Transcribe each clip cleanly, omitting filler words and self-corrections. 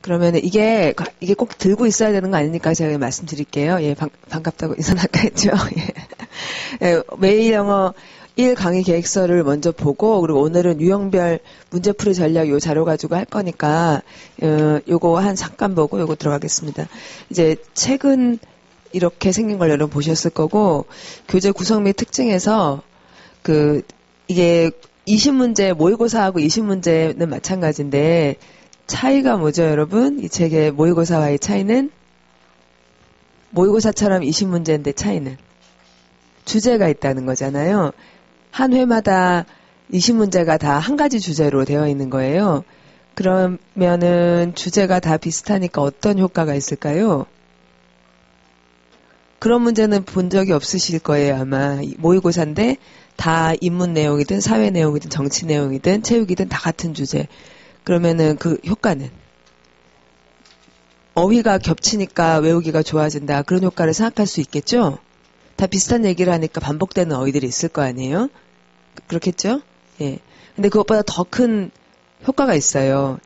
그러면 이게 꼭 들고 있어야 되는 거 아니니까 제가 말씀드릴게요. 예, 반갑다고 인사 아까 했죠. 예. 예, 매일 영어 1 강의 계획서를 먼저 보고, 그리고 오늘은 유형별 문제풀이 전략 요 자료 가지고 할 거니까, 요거 잠깐 보고 요거 들어가겠습니다. 이제 책은 이렇게 생긴 걸 여러분 보셨을 거고, 교재 구성 및 특징에서, 이게 20문제, 모의고사하고 20문제는 마찬가지인데, 차이가 뭐죠, 여러분? 이 책의 모의고사와의 차이는? 모의고사처럼 20문제인데 차이는? 주제가 있다는 거잖아요. 한 회마다 20문제가 다 한 가지 주제로 되어 있는 거예요. 그러면은 주제가 다 비슷하니까 어떤 효과가 있을까요? 그런 문제는 본 적이 없으실 거예요, 아마. 모의고사인데 다 인문 내용이든 사회 내용이든 정치 내용이든 체육이든 다 같은 주제. 그러면은 그 효과는? 어휘가 겹치니까 외우기가 좋아진다. 그런 효과를 생각할 수 있겠죠? 다 비슷한 얘기를 하니까 반복되는 어휘들이 있을 거 아니에요? 그렇겠죠? 예. 근데 그것보다 더 큰 효과가 있어요.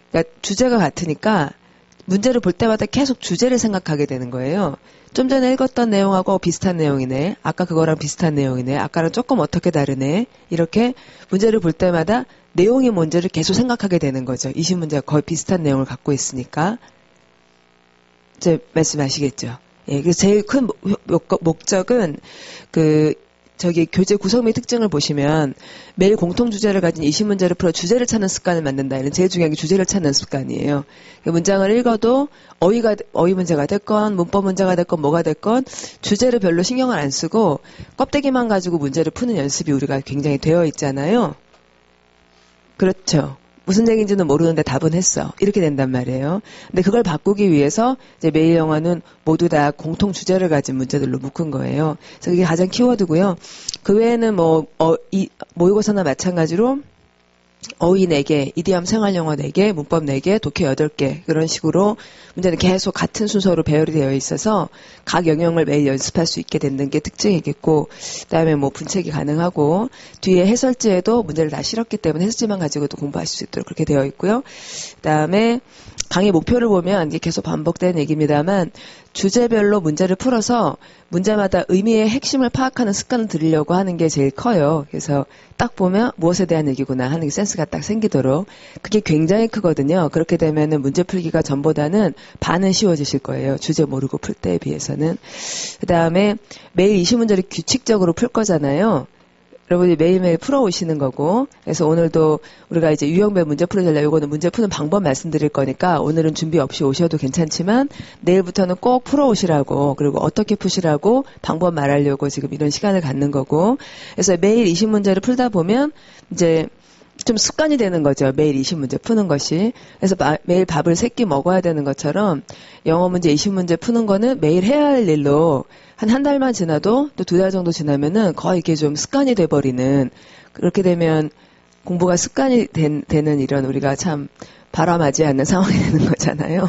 그러니까 주제가 같으니까 문제를 볼 때마다 계속 주제를 생각하게 되는 거예요. 좀 전에 읽었던 내용하고 비슷한 내용이네. 아까 그거랑 비슷한 내용이네. 아까랑 조금 어떻게 다르네. 이렇게 문제를 볼 때마다 내용이 뭔지를 계속 생각하게 되는 거죠. 20문제가 거의 비슷한 내용을 갖고 있으니까. 제 말씀하시겠죠? 예, 그래서 제일 큰 목적은 교재 구성 및 특징을 보시면 매일 공통 주제를 가진 20문제를 풀어 주제를 찾는 습관을 만든다. 이런 제일 중요한 게 주제를 찾는 습관이에요. 문장을 읽어도 어휘 문제가 됐건 문법 문제가 됐건 뭐가 됐건 주제를 별로 신경을 안 쓰고 껍데기만 가지고 문제를 푸는 연습이 우리가 굉장히 되어 있잖아요. 그렇죠. 무슨 얘기인지는 모르는데 답은 했어. 이렇게 된단 말이에요. 근데 그걸 바꾸기 위해서 이제 매일 영어는 모두 다 공통 주제를 가진 문제들로 묶은 거예요. 그래서 그게 가장 키워드고요. 그 외에는 모의고사나 마찬가지로 어휘 4개, 이디엄 생활영어 4개, 문법 4개, 독해 8개 그런 식으로 문제는 계속 같은 순서로 배열이 되어 있어서 각 영역을 매일 연습할 수 있게 되는 게 특징이겠고 그다음에 분책이 가능하고 뒤에 해설지에도 문제를 다 실었기 때문에 해설지만 가지고도 공부할 수 있도록 그렇게 되어 있고요. 그다음에 강의 목표를 보면 이게 계속 반복되는 얘기입니다만 주제별로 문제를 풀어서 문제마다 의미의 핵심을 파악하는 습관을 들이려고 하는 게 제일 커요. 그래서 딱 보면 무엇에 대한 얘기구나 하는 게 센스가 딱 생기도록 그게 굉장히 크거든요. 그렇게 되면은 문제 풀기가 전보다는 반은 쉬워지실 거예요. 주제 모르고 풀 때에 비해서는. 그다음에 매일 20문제를 규칙적으로 풀 거잖아요. 여러분이 매일매일 풀어오시는 거고, 그래서 오늘도 우리가 이제 유형별 문제 풀이 전략, 요거는 문제 푸는 방법 말씀드릴 거니까 오늘은 준비 없이 오셔도 괜찮지만 내일부터는 꼭 풀어오시라고, 그리고 어떻게 푸시라고 방법 말하려고 지금 이런 시간을 갖는 거고, 그래서 매일 20문제를 풀다 보면 이제 좀 습관이 되는 거죠. 매일 20문제 푸는 것이. 그래서 매일 밥을 3끼 먹어야 되는 것처럼 영어 문제 20문제 푸는 거는 매일 해야 할 일로 한 달만 지나도 또 2달 정도 지나면은 거의 이게 좀 습관이 돼버리는 그렇게 되면 공부가 습관이 되는 이런 우리가 참 바람하지 않는 상황이 되는 거잖아요.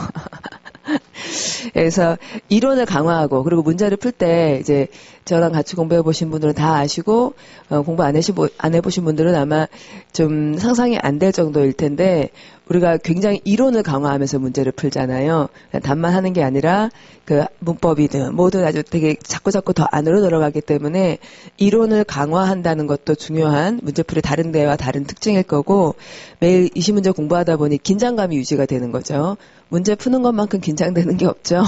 그래서 이론을 강화하고 그리고 문제를 풀 때 이제 저랑 같이 공부해 보신 분들은 다 아시고 공부 안 해보신 분들은 아마 좀 상상이 안 될 정도일 텐데 우리가 굉장히 이론을 강화하면서 문제를 풀잖아요. 답만 하는 게 아니라 그 문법이든 뭐든 아주 되게 자꾸 더 안으로 들어가기 때문에 이론을 강화한다는 것도 중요한 문제풀이 다른 데와 다른 특징일 거고 매일 20문제 공부하다 보니 긴장감이 유지가 되는 거죠. 문제 푸는 것만큼 긴장되는 게 없죠.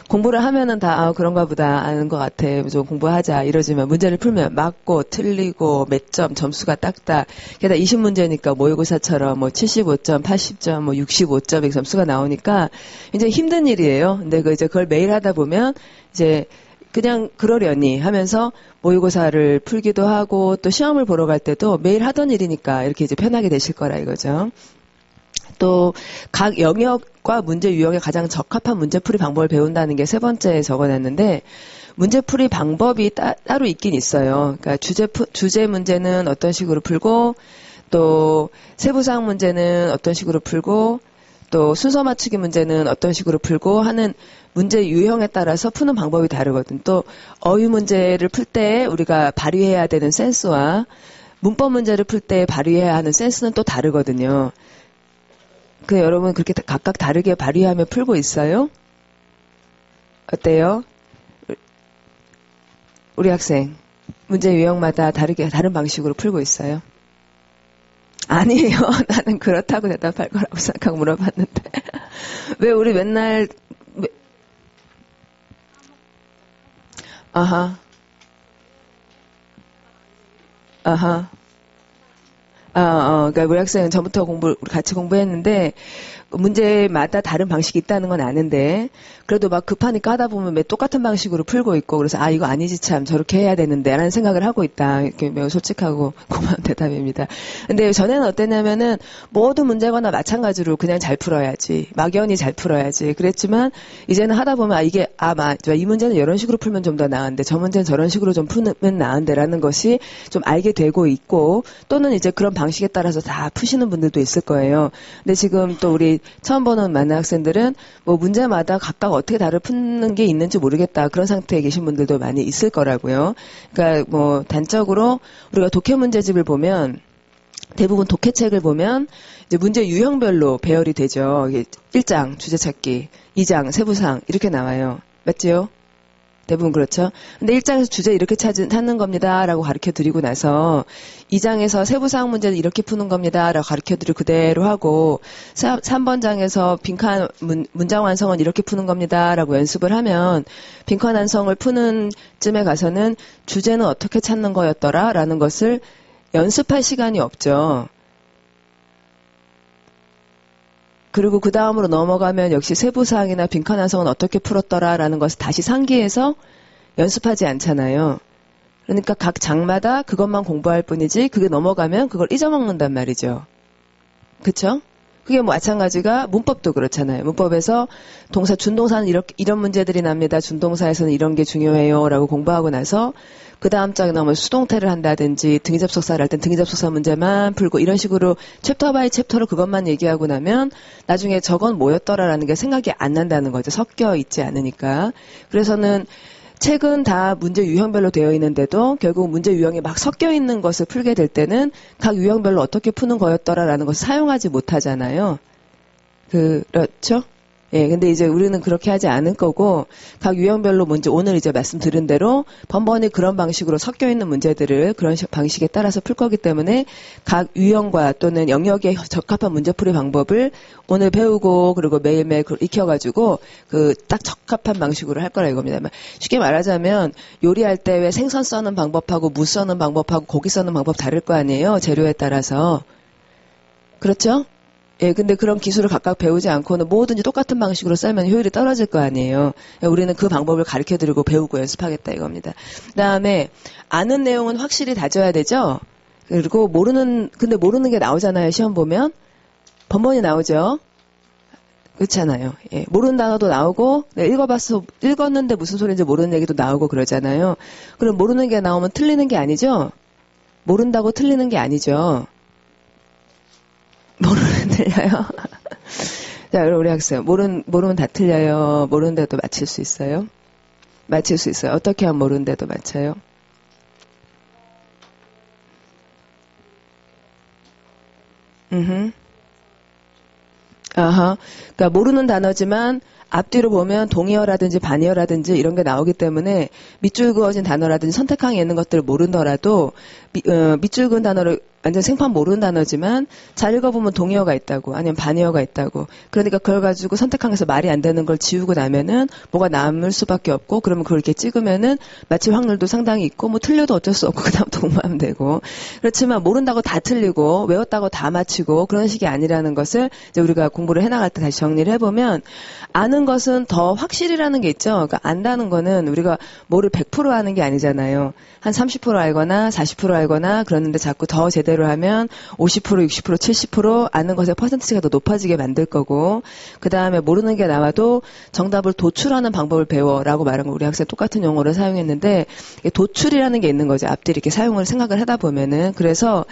공부를 하면은 다 그런가 보다 아는 것 같아. 좀 공부하자 이러지만 문제를 풀면 맞고 틀리고 몇 점 점수가 딱딱. 게다가 20문제니까 모의고사처럼 75점, 80점, 65점 이렇게 점수가 나오니까 굉장히 힘든 일이에요. 근데 그걸 매일 하다 보면 이제 그냥 그러려니 하면서 모의고사를 풀기도 하고 또 시험을 보러 갈 때도 매일 하던 일이니까 이렇게 이제 편하게 되실 거라 이거죠. 또 각 영역과 문제 유형에 가장 적합한 문제풀이 방법을 배운다는 게 3번째에 적어놨는데 문제풀이 방법이 따로 있긴 있어요. 그러니까 주제 문제는 어떤 식으로 풀고 또 세부사항 문제는 어떤 식으로 풀고 또 순서 맞추기 문제는 어떤 식으로 풀고 하는 문제 유형에 따라서 푸는 방법이 다르거든. 또 어휘 문제를 풀 때 우리가 발휘해야 되는 센스와 문법 문제를 풀 때 발휘해야 하는 센스는 또 다르거든요. 그 여러분 그렇게 각각 다르게 발휘하며 풀고 있어요? 어때요? 우리 학생 문제 유형마다 다른 방식으로 풀고 있어요? 아니에요. 나는 그렇다고 대답할 거라고 생각하고 물어봤는데 왜 우리 맨날 아하 아하 그러니까 우리 학생은 전부터 같이 공부했는데, 문제마다 다른 방식이 있다는 건 아는데, 그래도 막 급하니까 하다 보면 매 똑같은 방식으로 풀고 있고, 그래서 이거 아니지 참, 저렇게 해야 되는데, 라는 생각을 하고 있다. 이렇게 매우 솔직하고 고마운 대답입니다. 근데 전에는 어땠냐면은, 모든 문제거나 마찬가지로 그냥 잘 풀어야지. 막연히 잘 풀어야지. 그랬지만, 이제는 하다 보면, 이 문제는 이런 식으로 풀면 좀 더 나은데, 저 문제는 저런 식으로 좀 풀면 나은데, 라는 것이 좀 알게 되고 있고, 또는 이제 그런 방식에 따라서 다 푸시는 분들도 있을 거예요. 근데 지금 또 우리 처음 보는 많은 학생들은 뭐 문제마다 각각 어떻게 다를 푸는 게 있는지 모르겠다. 그런 상태에 계신 분들도 많이 있을 거라고요. 그러니까 뭐 단적으로 우리가 독해 문제집을 보면 대부분 독해책을 보면 이제 문제 유형별로 배열이 되죠. 1장 주제 찾기, 2장 세부사항 이렇게 나와요. 맞지요? 대부분 그렇죠. 근데 1장에서 주제 이렇게 찾는 겁니다라고 가르쳐 드리고 나서 2장에서 세부사항 문제는 이렇게 푸는 겁니다라고 가르쳐 드리고 그대로 하고 3번장에서 빈칸 문장 완성은 이렇게 푸는 겁니다라고 연습을 하면 빈칸 완성을 푸는 쯤에 가서는 주제는 어떻게 찾는 거였더라라는 것을 연습할 시간이 없죠. 그리고 그 다음으로 넘어가면 역시 세부사항이나 빈칸 완성은 어떻게 풀었더라라는 것을 다시 상기해서 연습하지 않잖아요. 그러니까 각 장마다 그것만 공부할 뿐이지 그게 넘어가면 그걸 잊어먹는단 말이죠. 그쵸? 그게 뭐 마찬가지가 문법도 그렇잖아요. 문법에서 동사, 준동사는 이런 문제들이 납니다. 준동사에서는 이런 게 중요해요. 라고 공부하고 나서 그 다음 장에 나오면 수동태를 한다든지 등위접속사를 할 땐 등위접속사 문제만 풀고 이런 식으로 챕터 바이 챕터로 그것만 얘기하고 나면 나중에 저건 뭐였더라라는 게 생각이 안 난다는 거죠. 섞여 있지 않으니까. 그래서는 책은 다 문제 유형별로 되어 있는데도 결국 문제 유형이 막 섞여 있는 것을 풀게 될 때는 각 유형별로 어떻게 푸는 거였더라라는 것을 사용하지 못하잖아요. 그렇죠? 예, 근데 이제 우리는 그렇게 하지 않을 거고, 각 유형별로 문제, 오늘 이제 말씀드린 대로 번번이 그런 방식으로 섞여 있는 문제들을 그런 방식에 따라서 풀 거기 때문에 각 유형과 또는 영역에 적합한 문제풀이 방법을 오늘 배우고, 그리고 매일매일 익혀가지고, 딱 적합한 방식으로 할 거라 이겁니다. 쉽게 말하자면, 요리할 때 왜 생선 써는 방법하고 무 써는 방법하고 고기 써는 방법 다를 거 아니에요? 재료에 따라서. 그렇죠? 예, 근데 그런 기술을 각각 배우지 않고는 뭐든지 똑같은 방식으로 썰면 효율이 떨어질 거 아니에요. 우리는 그 방법을 가르쳐드리고 배우고 연습하겠다 이겁니다. 그다음에 아는 내용은 확실히 다져야 되죠. 그리고 근데 모르는 게 나오잖아요. 시험 보면 번번이 나오죠. 그렇잖아요. 예, 모르는 단어도 나오고 읽었는데 무슨 소리인지 모르는 얘기도 나오고 그러잖아요. 그럼 모르는 게 나오면 틀리는 게 아니죠. 모른다고 틀리는 게 아니죠. 모르면 틀려요. 자, 그럼 우리 학생 모르면 다 틀려요. 모르는데도 맞힐 수 있어요? 맞힐 수 있어요. 어떻게 하면 모르는데도 맞춰요? 그러니까 모르는 단어지만 앞뒤로 보면 동의어라든지 반의어라든지 이런 게 나오기 때문에 밑줄 그어진 단어라든지 선택항에 있는 것들을 모르더라도 밑줄 그은 단어를 완전 생판 모르는 단어지만 잘 읽어보면 동의어가 있다고 아니면 반의어가 있다고 그러니까 그걸 가지고 선택항에서 말이 안 되는 걸 지우고 나면은 뭐가 남을 수밖에 없고 그러면 그걸 이렇게 찍으면은 맞힐 확률도 상당히 있고 뭐 틀려도 어쩔 수 없고 그다음부터 공부하면 되고 그렇지만 모른다고 다 틀리고 외웠다고 다 맞히고 그런 식이 아니라는 것을 이제 우리가 공부를 해나갈 때 다시 정리를 해보면 아는 것은 더 확실이라는 게 있죠. 그러니까 안다는 거는 우리가 뭐를 100% 아는 게 아니잖아요. 한 30% 알거나 40% 알거나 그러는데 자꾸 더 제대로 하면 50%, 60%, 70% 아는 것의 퍼센티지가 더 높아지게 만들 거고 그 다음에 모르는 게 나와도 정답을 도출하는 방법을 배워라고 말한 거 우리 학생 똑같은 용어를 사용했는데 도출이라는 게 있는 거죠. 앞뒤 이렇게 생각을 하다 보면은 그래서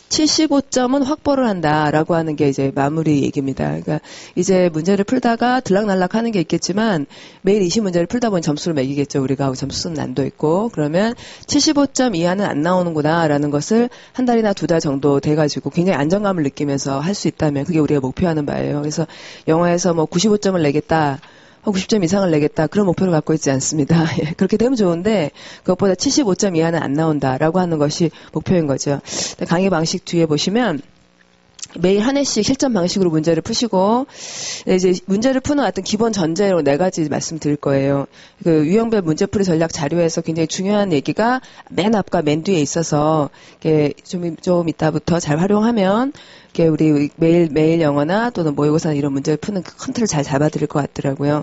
75점은 확보를 한다라고 하는 게 이제 마무리 얘기입니다. 그러니까 이제 문제를 풀다가 들락날락 하는 게 있겠지만 매일 20문제를 풀다 보니 점수를 매기겠죠. 우리가 점수 쓰는 난도 있고 그러면 75점 이하는 안 나오는구나 라는 것을 한 달이나 두 달 정도 돼가지고 굉장히 안정감을 느끼면서 할 수 있다면 그게 우리가 목표하는 바예요. 그래서 영어에서 뭐 95점을 내겠다. 90점 이상을 내겠다. 그런 목표를 갖고 있지 않습니다. 예, 그렇게 되면 좋은데 그것보다 75점 이하는 안 나온다라고 하는 것이 목표인 거죠. 강의 방식 뒤에 보시면 매일 한 회씩 실전 방식으로 문제를 푸시고 이제 문제를 푸는 어떤 기본 전제로 4가지 말씀드릴 거예요. 그 유형별 문제풀이 전략 자료에서 굉장히 중요한 얘기가 맨 앞과 맨 뒤에 있어서 좀 이따부터 잘 활용하면 우리 매일 영어나 또는 모의고사나 이런 문제를 푸는 그 큰 틀을 잘 잡아드릴 것 같더라고요.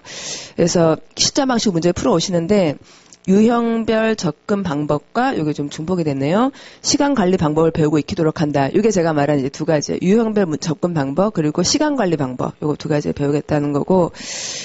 그래서 실전 방식 문제를 풀어 오시는데 유형별 접근 방법과 이게 좀 중복이 됐네요. 시간 관리 방법을 배우고 익히도록 한다. 이게 제가 말한 이제 2가지. 유형별 접근 방법 그리고 시간 관리 방법. 이거 2가지 배우겠다는 거고.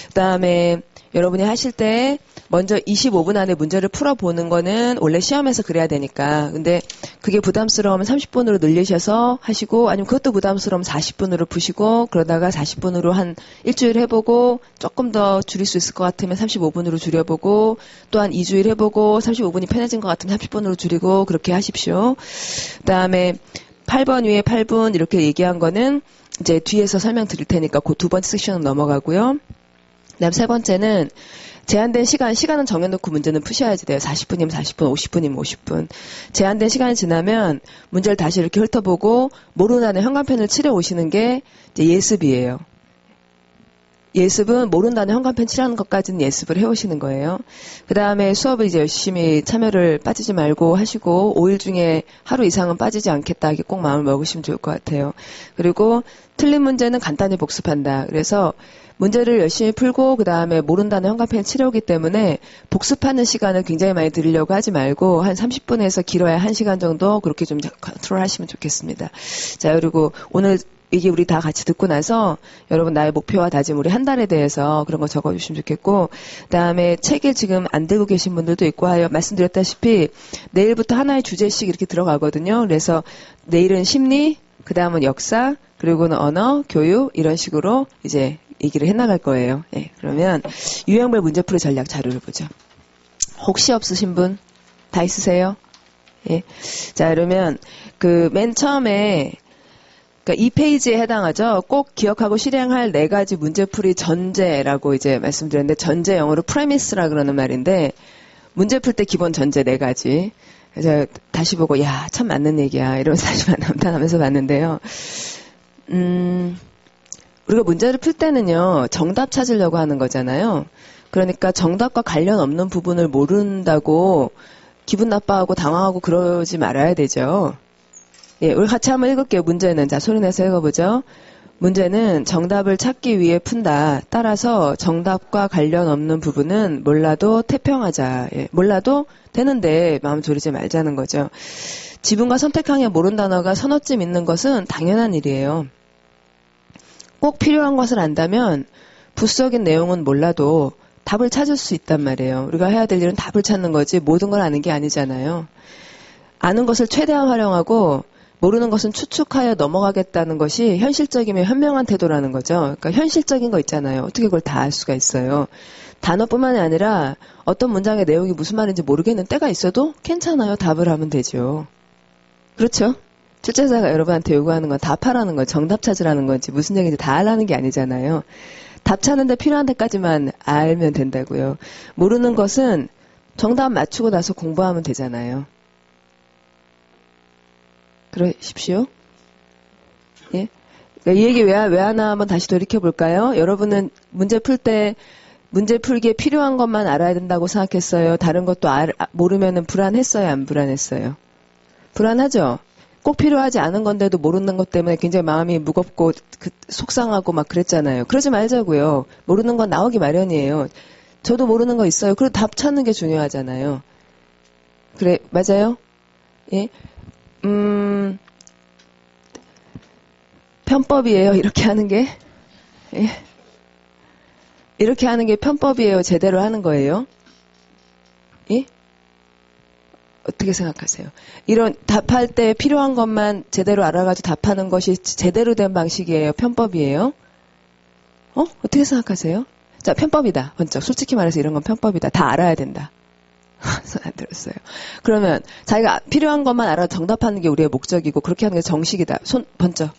그다음에 여러분이 하실 때 먼저 25분 안에 문제를 풀어보는 거는 원래 시험에서 그래야 되니까. 근데 그게 부담스러우면 30분으로 늘리셔서 하시고 아니면 그것도 부담스러우면 40분으로 푸시고 그러다가 40분으로 한 일주일 해보고 조금 더 줄일 수 있을 것 같으면 35분으로 줄여보고 또 한 2주일 해보고 35분이 편해진 것 같으면 30분으로 줄이고 그렇게 하십시오. 그다음에 8번 위에 8분 이렇게 얘기한 거는 이제 뒤에서 설명드릴 테니까 그 2번째 섹션은 넘어가고요. 그다음 3번째는 제한된 시간은 정해놓고 문제는 푸셔야지 돼요. 40분이면 40분, 50분이면 50분. 제한된 시간이 지나면 문제를 다시 이렇게 훑어보고 모르는 한에 현관펜을 칠해 오시는 게 이제 예습이에요. 예습은 모르는 한에 현관펜 칠하는 것까지는 예습을 해오시는 거예요. 그 다음에 수업을 이제 열심히 참여를 빠지지 말고 하시고 5일 중에 하루 이상은 빠지지 않겠다 이게 꼭 마음을 먹으시면 좋을 것 같아요. 그리고 틀린 문제는 간단히 복습한다. 그래서 문제를 열심히 풀고 그 다음에 모른다는 현관펜 치려오기 때문에 복습하는 시간을 굉장히 많이 드리려고 하지 말고 한 30분에서 길어야 1시간 정도 그렇게 좀 컨트롤 하시면 좋겠습니다. 자, 그리고 오늘 이게 우리 다 같이 듣고 나서 여러분 나의 목표와 다짐 우리 한 달에 대해서 그런 거 적어주시면 좋겠고 그다음에 책을 지금 안 들고 계신 분들도 있고 하여 말씀드렸다시피 내일부터 하나의 주제씩 이렇게 들어가거든요. 그래서 내일은 심리, 그 다음은 역사, 그리고는 언어, 교육 이런 식으로 이제 얘기를 해나갈 거예요. 예, 그러면 유형별 문제풀이 전략 자료를 보죠. 혹시 없으신 분 다 있으세요? 예. 자, 그러면 그 맨 처음에 그러니까 이 페이지에 해당하죠. 꼭 기억하고 실행할 4가지 문제풀이 전제라고 이제 말씀드렸는데 전제 영어로 프레미스라 그러는 말인데 문제 풀 때 기본 전제 4가지. 그래서 다시 보고 야, 참 맞는 얘기야. 이러면서 다시 감탄하면서 봤는데요. 우리가 문제를 풀 때는요. 정답 찾으려고 하는 거잖아요. 그러니까 정답과 관련 없는 부분을 모른다고 기분 나빠하고 당황하고 그러지 말아야 되죠. 예, 우리 같이 한번 읽을게요. 문제는. 자, 소리내서 읽어보죠. 문제는 정답을 찾기 위해 푼다. 따라서 정답과 관련 없는 부분은 몰라도 태평하자. 예, 몰라도 되는데 마음 졸이지 말자는 거죠. 지분과 선택항에 모르는 단어가 서너쯤 있는 것은 당연한 일이에요. 꼭 필요한 것을 안다면 부수적인 내용은 몰라도 답을 찾을 수 있단 말이에요. 우리가 해야 될 일은 답을 찾는 거지 모든 걸 아는 게 아니잖아요. 아는 것을 최대한 활용하고 모르는 것은 추측하여 넘어가겠다는 것이 현실적이며 현명한 태도라는 거죠. 그러니까 현실적인 거 있잖아요. 어떻게 그걸 다 알 수가 있어요. 단어뿐만이 아니라 어떤 문장의 내용이 무슨 말인지 모르겠는 때가 있어도 괜찮아요. 답을 하면 되죠. 그렇죠? 출제자가 여러분한테 요구하는 건 답하라는 거, 정답 찾으라는 건지 무슨 얘기인지 다 알라는 게 아니잖아요. 답 찾는데 필요한 데까지만 알면 된다고요. 모르는 것은 정답 맞추고 나서 공부하면 되잖아요. 그러십시오. 예. 그러니까 이 얘기 왜 하나 한번 다시 돌이켜볼까요? 여러분은 문제 풀 때 문제 풀기에 필요한 것만 알아야 된다고 생각했어요? 다른 것도 모르면은 불안했어요? 안 불안했어요? 불안하죠? 꼭 필요하지 않은 건데도 모르는 것 때문에 굉장히 마음이 무겁고 속상하고 막 그랬잖아요. 그러지 말자고요. 모르는 건 나오기 마련이에요. 저도 모르는 거 있어요. 그리고 답 찾는 게 중요하잖아요. 그래, 맞아요? 예. 편법이에요. 이렇게 하는 게. 예. 이렇게 하는 게 편법이에요. 제대로 하는 거예요. 예? 어떻게 생각하세요? 이런 답할 때 필요한 것만 제대로 알아가지고 답하는 것이 제대로 된 방식이에요. 편법이에요. 어떻게 생각하세요? 자, 편법이다. 먼저 솔직히 말해서 이런 건 편법이다. 다 알아야 된다. 손 안 들었어요. 그러면 자기가 필요한 것만 알아 정답하는 게 우리의 목적이고 그렇게 하는 게 정식이다. 손 번쩍.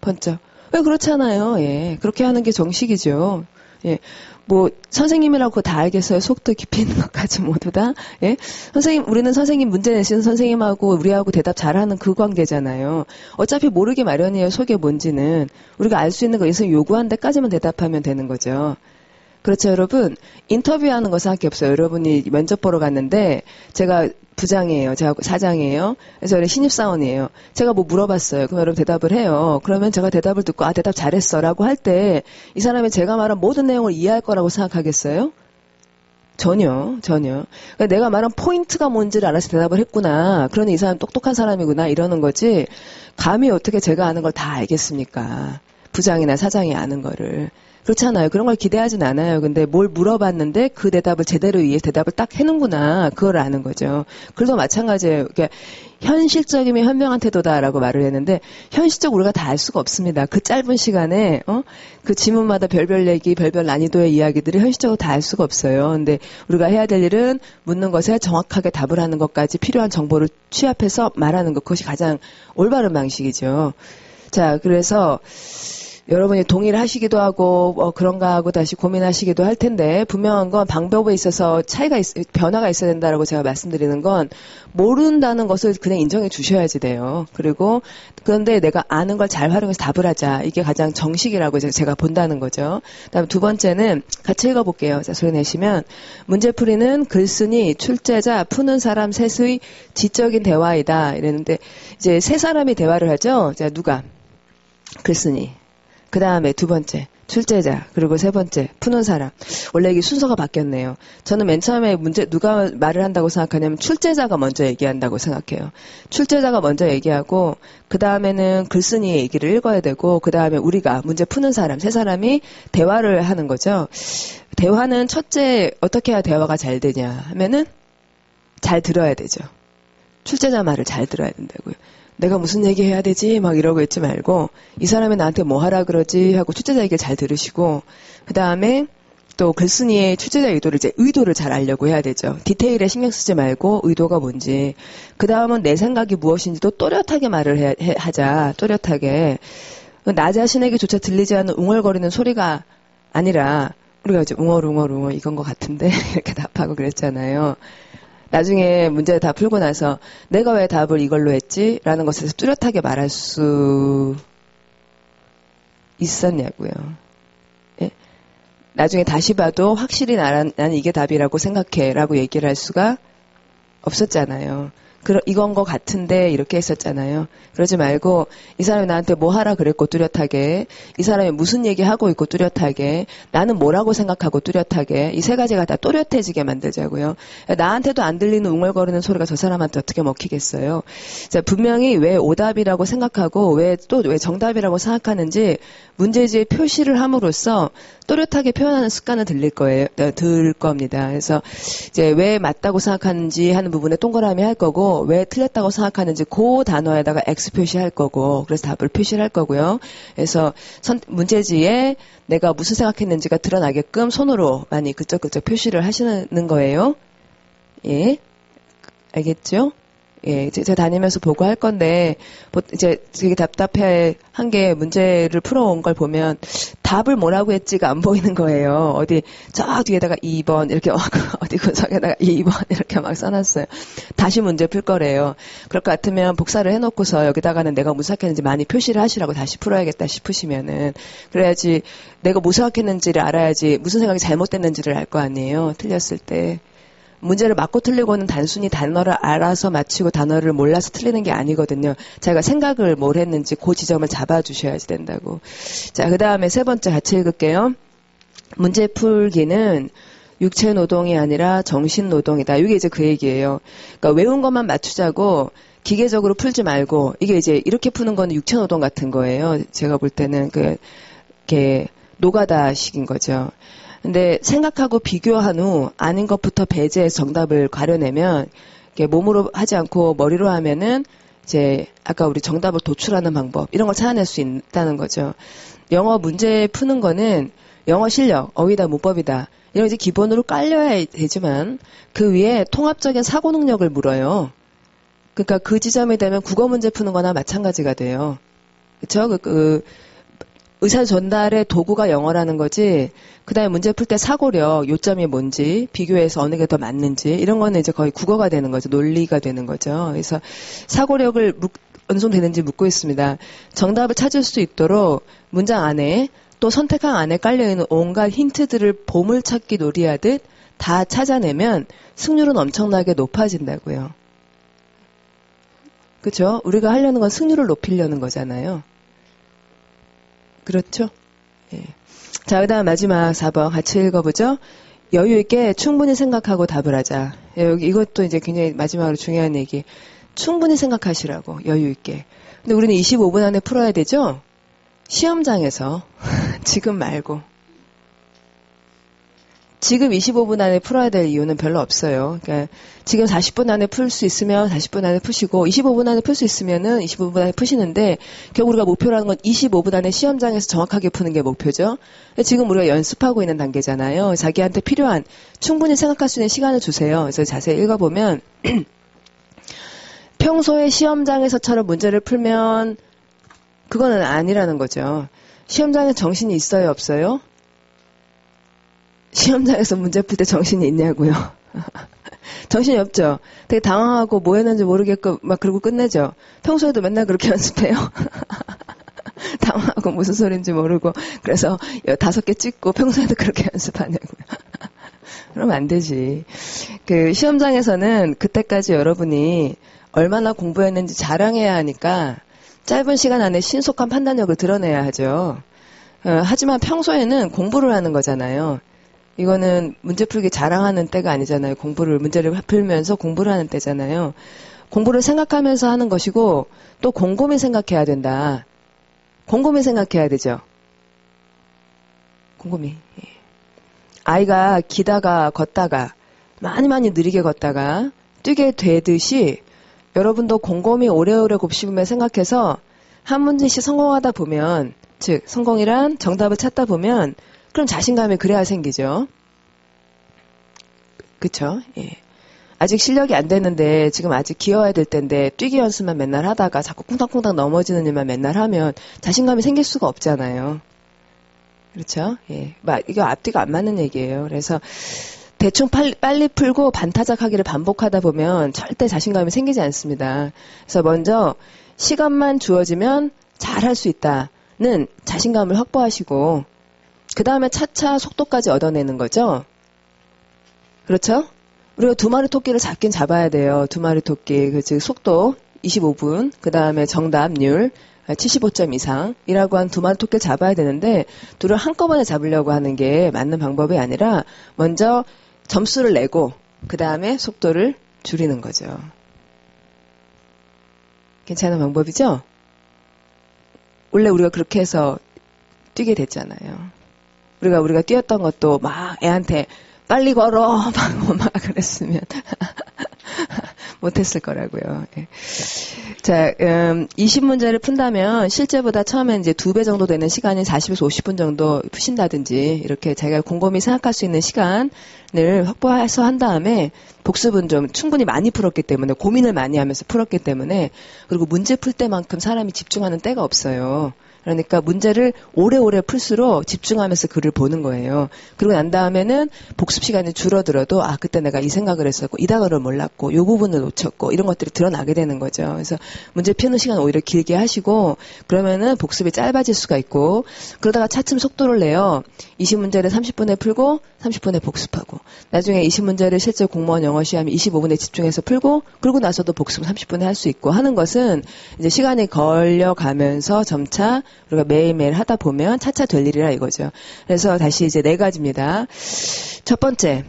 번쩍. 왜 그렇잖아요. 예. 그렇게 하는 게 정식이죠. 예. 뭐 선생님이라고 그거 다 알겠어요. 속도 깊이 있는 것까지 모두 다. 예. 선생님, 우리는 선생님 문제 내시는 선생님하고 우리하고 대답 잘하는 그 관계잖아요. 어차피 모르기 마련이에요. 속에 뭔지는. 우리가 알 수 있는 거 선생님 요구한 데까지만 대답하면 되는 거죠. 그렇죠, 여러분. 인터뷰하는 거 생각해 보세요. 여러분이 면접 보러 갔는데 제가 부장이에요. 제가 사장이에요. 그래서 우리 신입사원이에요. 제가 뭐 물어봤어요. 그럼 여러분 대답을 해요. 그러면 제가 대답을 듣고 아 대답 잘했어 라고 할 때 이 사람이 제가 말한 모든 내용을 이해할 거라고 생각하겠어요? 전혀. 그러니까 내가 말한 포인트가 뭔지를 알아서 대답을 했구나. 그러니 이 사람 똑똑한 사람이구나 이러는 거지. 감히 어떻게 제가 아는 걸 다 알겠습니까? 부장이나 사장이 아는 거를. 그렇잖아요. 그런 걸 기대하진 않아요. 근데 뭘 물어봤는데 그 대답을 제대로 이해 대답을 딱 해놓구나. 그걸 아는 거죠. 그래도 마찬가지예요. 그러니까 현실적이면 현명한 태도다라고 말을 했는데 현실적 우리가 다 알 수가 없습니다. 그 짧은 시간에 그 지문마다 별별 얘기, 별별 난이도의 이야기들을 현실적으로 다 알 수가 없어요. 근데 우리가 해야 될 일은 묻는 것에 정확하게 답을 하는 것까지 필요한 정보를 취합해서 말하는 것. 그것이 가장 올바른 방식이죠. 자, 그래서 여러분이 동의를 하시기도 하고 그런가 하고 다시 고민하시기도 할 텐데 분명한 건 방법에 있어서 변화가 있어야 된다라고 제가 말씀드리는 건 모른다는 것을 그냥 인정해 주셔야지 돼요. 그리고 그런데 내가 아는 걸 잘 활용해서 답을 하자. 이게 가장 정식이라고 제가 본다는 거죠. 그다음 두 번째는 같이 읽어볼게요. 자, 소리 내시면 문제풀이는 글쓴이, 출제자, 푸는 사람 셋의 지적인 대화이다. 이랬는데 이제 세 사람이 대화를 하죠. 자, 누가? 글쓴이. 그 다음에 두 번째, 출제자, 그리고 세 번째, 푸는 사람. 원래 이게 순서가 바뀌었네요. 저는 맨 처음에 누가 말을 한다고 생각하냐면 출제자가 먼저 얘기한다고 생각해요. 출제자가 먼저 얘기하고, 그 다음에는 글쓴이의 얘기를 읽어야 되고, 그 다음에 우리가 문제 푸는 사람, 세 사람이 대화를 하는 거죠. 대화는 첫째, 어떻게 해야 대화가 잘 되냐 하면은 잘 들어야 되죠. 출제자 말을 잘 들어야 된다고요. 내가 무슨 얘기 해야 되지? 막 이러고 있지 말고 이 사람이 나한테 뭐 하라 그러지? 하고 출제자 얘기를 잘 들으시고 그 다음에 또 글쓴이의 출제자 의도를 잘 알려고 해야 되죠. 디테일에 신경 쓰지 말고 의도가 뭔지. 그 다음은 내 생각이 무엇인지도 또렷하게 말을 하자. 또렷하게. 나 자신에게조차 들리지 않는 웅얼거리는 소리가 아니라 우리가 이제 웅얼 이건 것 같은데 이렇게 답하고 그랬잖아요. 나중에 문제를 다 풀고 나서 내가 왜 답을 이걸로 했지? 라는 것에 대해서 뚜렷하게 말할 수 있었냐고요. 예? 나중에 다시 봐도 확실히 나는 이게 답이라고 생각해 라고 얘기를 할 수가 없었잖아요. 이건 것 같은데 이렇게 했었잖아요. 그러지 말고 이 사람이 나한테 뭐 하라 그랬고 뚜렷하게, 이 사람이 무슨 얘기하고 있고 뚜렷하게, 나는 뭐라고 생각하고 뚜렷하게, 이 세 가지가 다 또렷해지게 만들자고요. 나한테도 안 들리는 웅얼거리는 소리가 저 사람한테 어떻게 먹히겠어요. 자, 분명히 왜 오답이라고 생각하고 왜 정답이라고 생각하는지 문제지에 표시를 함으로써 또렷하게 표현하는 습관을 들 겁니다. 그래서 이제 왜 맞다고 생각하는지 하는 부분에 동그라미 할 거고, 왜 틀렸다고 생각하는지 그 단어에다가 X 표시할 거고, 그래서 답을 표시를 할 거고요. 그래서 문제지에 내가 무슨 생각했는지가 드러나게끔 손으로 많이 그쪽그쪽 표시를 하시는 거예요. 예, 알겠죠? 예, 제가 다니면서 보고 할 건데, 이제 되게 답답해 한 게 문제를 풀어온 걸 보면 답을 뭐라고 했지가 안 보이는 거예요. 어디, 저 뒤에다가 2번, 이렇게, 어디 구석에다가 2번, 이렇게 막 써놨어요. 다시 문제 풀 거래요. 그럴 것 같으면 복사를 해놓고서 여기다가는 내가 무슨 생각했는지 많이 표시를 하시라고 다시 풀어야겠다 싶으시면은, 그래야지 내가 무슨 생각했는지를 알아야지 무슨 생각이 잘못됐는지를 알 거 아니에요. 틀렸을 때. 문제를 맞고 틀리고는 단순히 단어를 알아서 맞히고 단어를 몰라서 틀리는 게 아니거든요. 자기가 생각을 뭘 했는지 그 지점을 잡아주셔야지 된다고. 자, 그 다음에 세 번째 같이 읽을게요. 문제 풀기는 육체 노동이 아니라 정신 노동이다. 이게 이제 그 얘기예요. 그러니까 외운 것만 맞추자고 기계적으로 풀지 말고, 이게 이제 이렇게 푸는 거는 육체 노동 같은 거예요. 제가 볼 때는 이렇게 노가다식인 거죠. 근데 생각하고 비교한 후 아닌 것부터 배제해서 정답을 가려내면, 이렇게 몸으로 하지 않고 머리로 하면은 이제 아까 우리 정답을 도출하는 방법, 이런 걸 찾아낼 수 있다는 거죠. 영어 문제 푸는 거는 영어 실력, 어휘다, 문법이다, 이런 이제 기본으로 깔려야 되지만 그 위에 통합적인 사고 능력을 물어요. 그러니까 그 지점이 되면 국어 문제 푸는 거나 마찬가지가 돼요. 그쵸? 의사 전달의 도구가 영어라는 거지, 그 다음에 문제 풀 때 사고력, 요점이 뭔지, 비교해서 어느 게 더 맞는지, 이런 거는 이제 거의 국어가 되는 거죠. 논리가 되는 거죠. 그래서 사고력을 어느 정도 되는지 묻고 있습니다. 정답을 찾을 수 있도록 문장 안에 또 선택한 안에 깔려있는 온갖 힌트들을 보물찾기 놀이하듯 다 찾아내면 승률은 엄청나게 높아진다고요. 그렇죠? 우리가 하려는 건 승률을 높이려는 거잖아요. 그렇죠? 예. 자, 그 다음 마지막 4번 같이 읽어보죠. 여유 있게 충분히 생각하고 답을 하자. 여기 이것도 이제 굉장히 마지막으로 중요한 얘기. 충분히 생각하시라고, 여유 있게. 근데 우리는 25분 안에 풀어야 되죠? 시험장에서. 지금 말고. 지금 25분 안에 풀어야 될 이유는 별로 없어요. 그러니까 지금 40분 안에 풀 수 있으면 40분 안에 푸시고 25분 안에 풀 수 있으면은 25분 안에 푸시는데, 결국 우리가 목표라는 건 25분 안에 시험장에서 정확하게 푸는 게 목표죠. 지금 우리가 연습하고 있는 단계잖아요. 자기한테 필요한 충분히 생각할 수 있는 시간을 주세요. 그래서 자세히 읽어보면 평소에 시험장에서처럼 문제를 풀면 그거는 아니라는 거죠. 시험장에 정신이 있어요, 없어요? 시험장에서 문제 풀 때 정신이 있냐고요. 정신이 없죠. 되게 당황하고 뭐 했는지 모르겠고 막 그러고 끝내죠. 평소에도 맨날 그렇게 연습해요. 당황하고 무슨 소리인지 모르고 그래서 5개 찍고 평소에도 그렇게 연습하냐고요. 그러면 안 되지. 그 시험장에서는 그때까지 여러분이 얼마나 공부했는지 자랑해야 하니까 짧은 시간 안에 신속한 판단력을 드러내야 하죠. 하지만 평소에는 공부를 하는 거잖아요. 이거는 문제 풀기 자랑하는 때가 아니잖아요. 문제를 풀면서 공부를 하는 때잖아요. 공부를 생각하면서 하는 것이고, 또 곰곰이 생각해야 된다. 곰곰이 생각해야 되죠. 곰곰이. 아이가 기다가 걷다가 많이 느리게 걷다가 뛰게 되듯이 여러분도 곰곰이 오래오래 곱씹으며 생각해서 한 문제씩 성공하다 보면, 즉 성공이란 정답을 찾다 보면 그럼 자신감이 그래야 생기죠. 그쵸? 예. 아직 실력이 안 되는데 지금 아직 기어야 될 텐데 뛰기 연습만 맨날 하다가 자꾸 쿵탕쿵탕 넘어지는 일만 맨날 하면 자신감이 생길 수가 없잖아요. 그렇죠? 예. 이거 앞뒤가 안 맞는 얘기예요. 그래서 대충 빨리 풀고 반타작하기를 반복하다 보면 절대 자신감이 생기지 않습니다. 그래서 먼저 시간만 주어지면 잘할 수 있다는 자신감을 확보하시고, 그 다음에 차차 속도까지 얻어내는 거죠. 그렇죠? 우리가 2마리 토끼를 잡긴 잡아야 돼요. 2마리 토끼, 즉 속도 25분, 그 다음에 정답률 75점 이상이라고 한 2마리 토끼를 잡아야 되는데, 둘을 한꺼번에 잡으려고 하는 게 맞는 방법이 아니라 먼저 점수를 내고 그 다음에 속도를 줄이는 거죠. 괜찮은 방법이죠? 원래 우리가 그렇게 해서 뛰게 됐잖아요. 우리가 뛰었던 것도 막 애한테 빨리 걸어 막 엄마가 그랬으면 못했을 거라고요. 예. 자, 20문제를 푼다면 실제보다 처음엔 이제 2배 정도 되는 시간인 40에서 50분 정도 푸신다든지, 이렇게 자기가 곰곰이 생각할 수 있는 시간을 확보해서 한 다음에 복습은 좀 충분히 많이 풀었기 때문에, 고민을 많이 하면서 풀었기 때문에, 그리고 문제 풀 때만큼 사람이 집중하는 때가 없어요. 그러니까 문제를 오래오래 풀수록 집중하면서 글을 보는 거예요. 그리고 난 다음에는 복습 시간이 줄어들어도 그때 내가 이 생각을 했었고 이 단어를 몰랐고 이 부분을 놓쳤고 이런 것들이 드러나게 되는 거죠. 그래서 문제 푸는 시간 오히려 길게 하시고, 그러면은 복습이 짧아질 수가 있고, 그러다가 차츰 속도를 내요. 20문제를 30분에 풀고 30분에 복습하고, 나중에 20문제를 실제 공무원 영어 시험에 25분에 집중해서 풀고, 그러고 나서도 복습 30분에 할 수 있고 하는 것은 이제 시간이 걸려가면서 점차 우리가 매일매일 하다 보면 차차 될 일이라 이거죠. 그래서 다시 이제 4가지입니다. 첫 번째,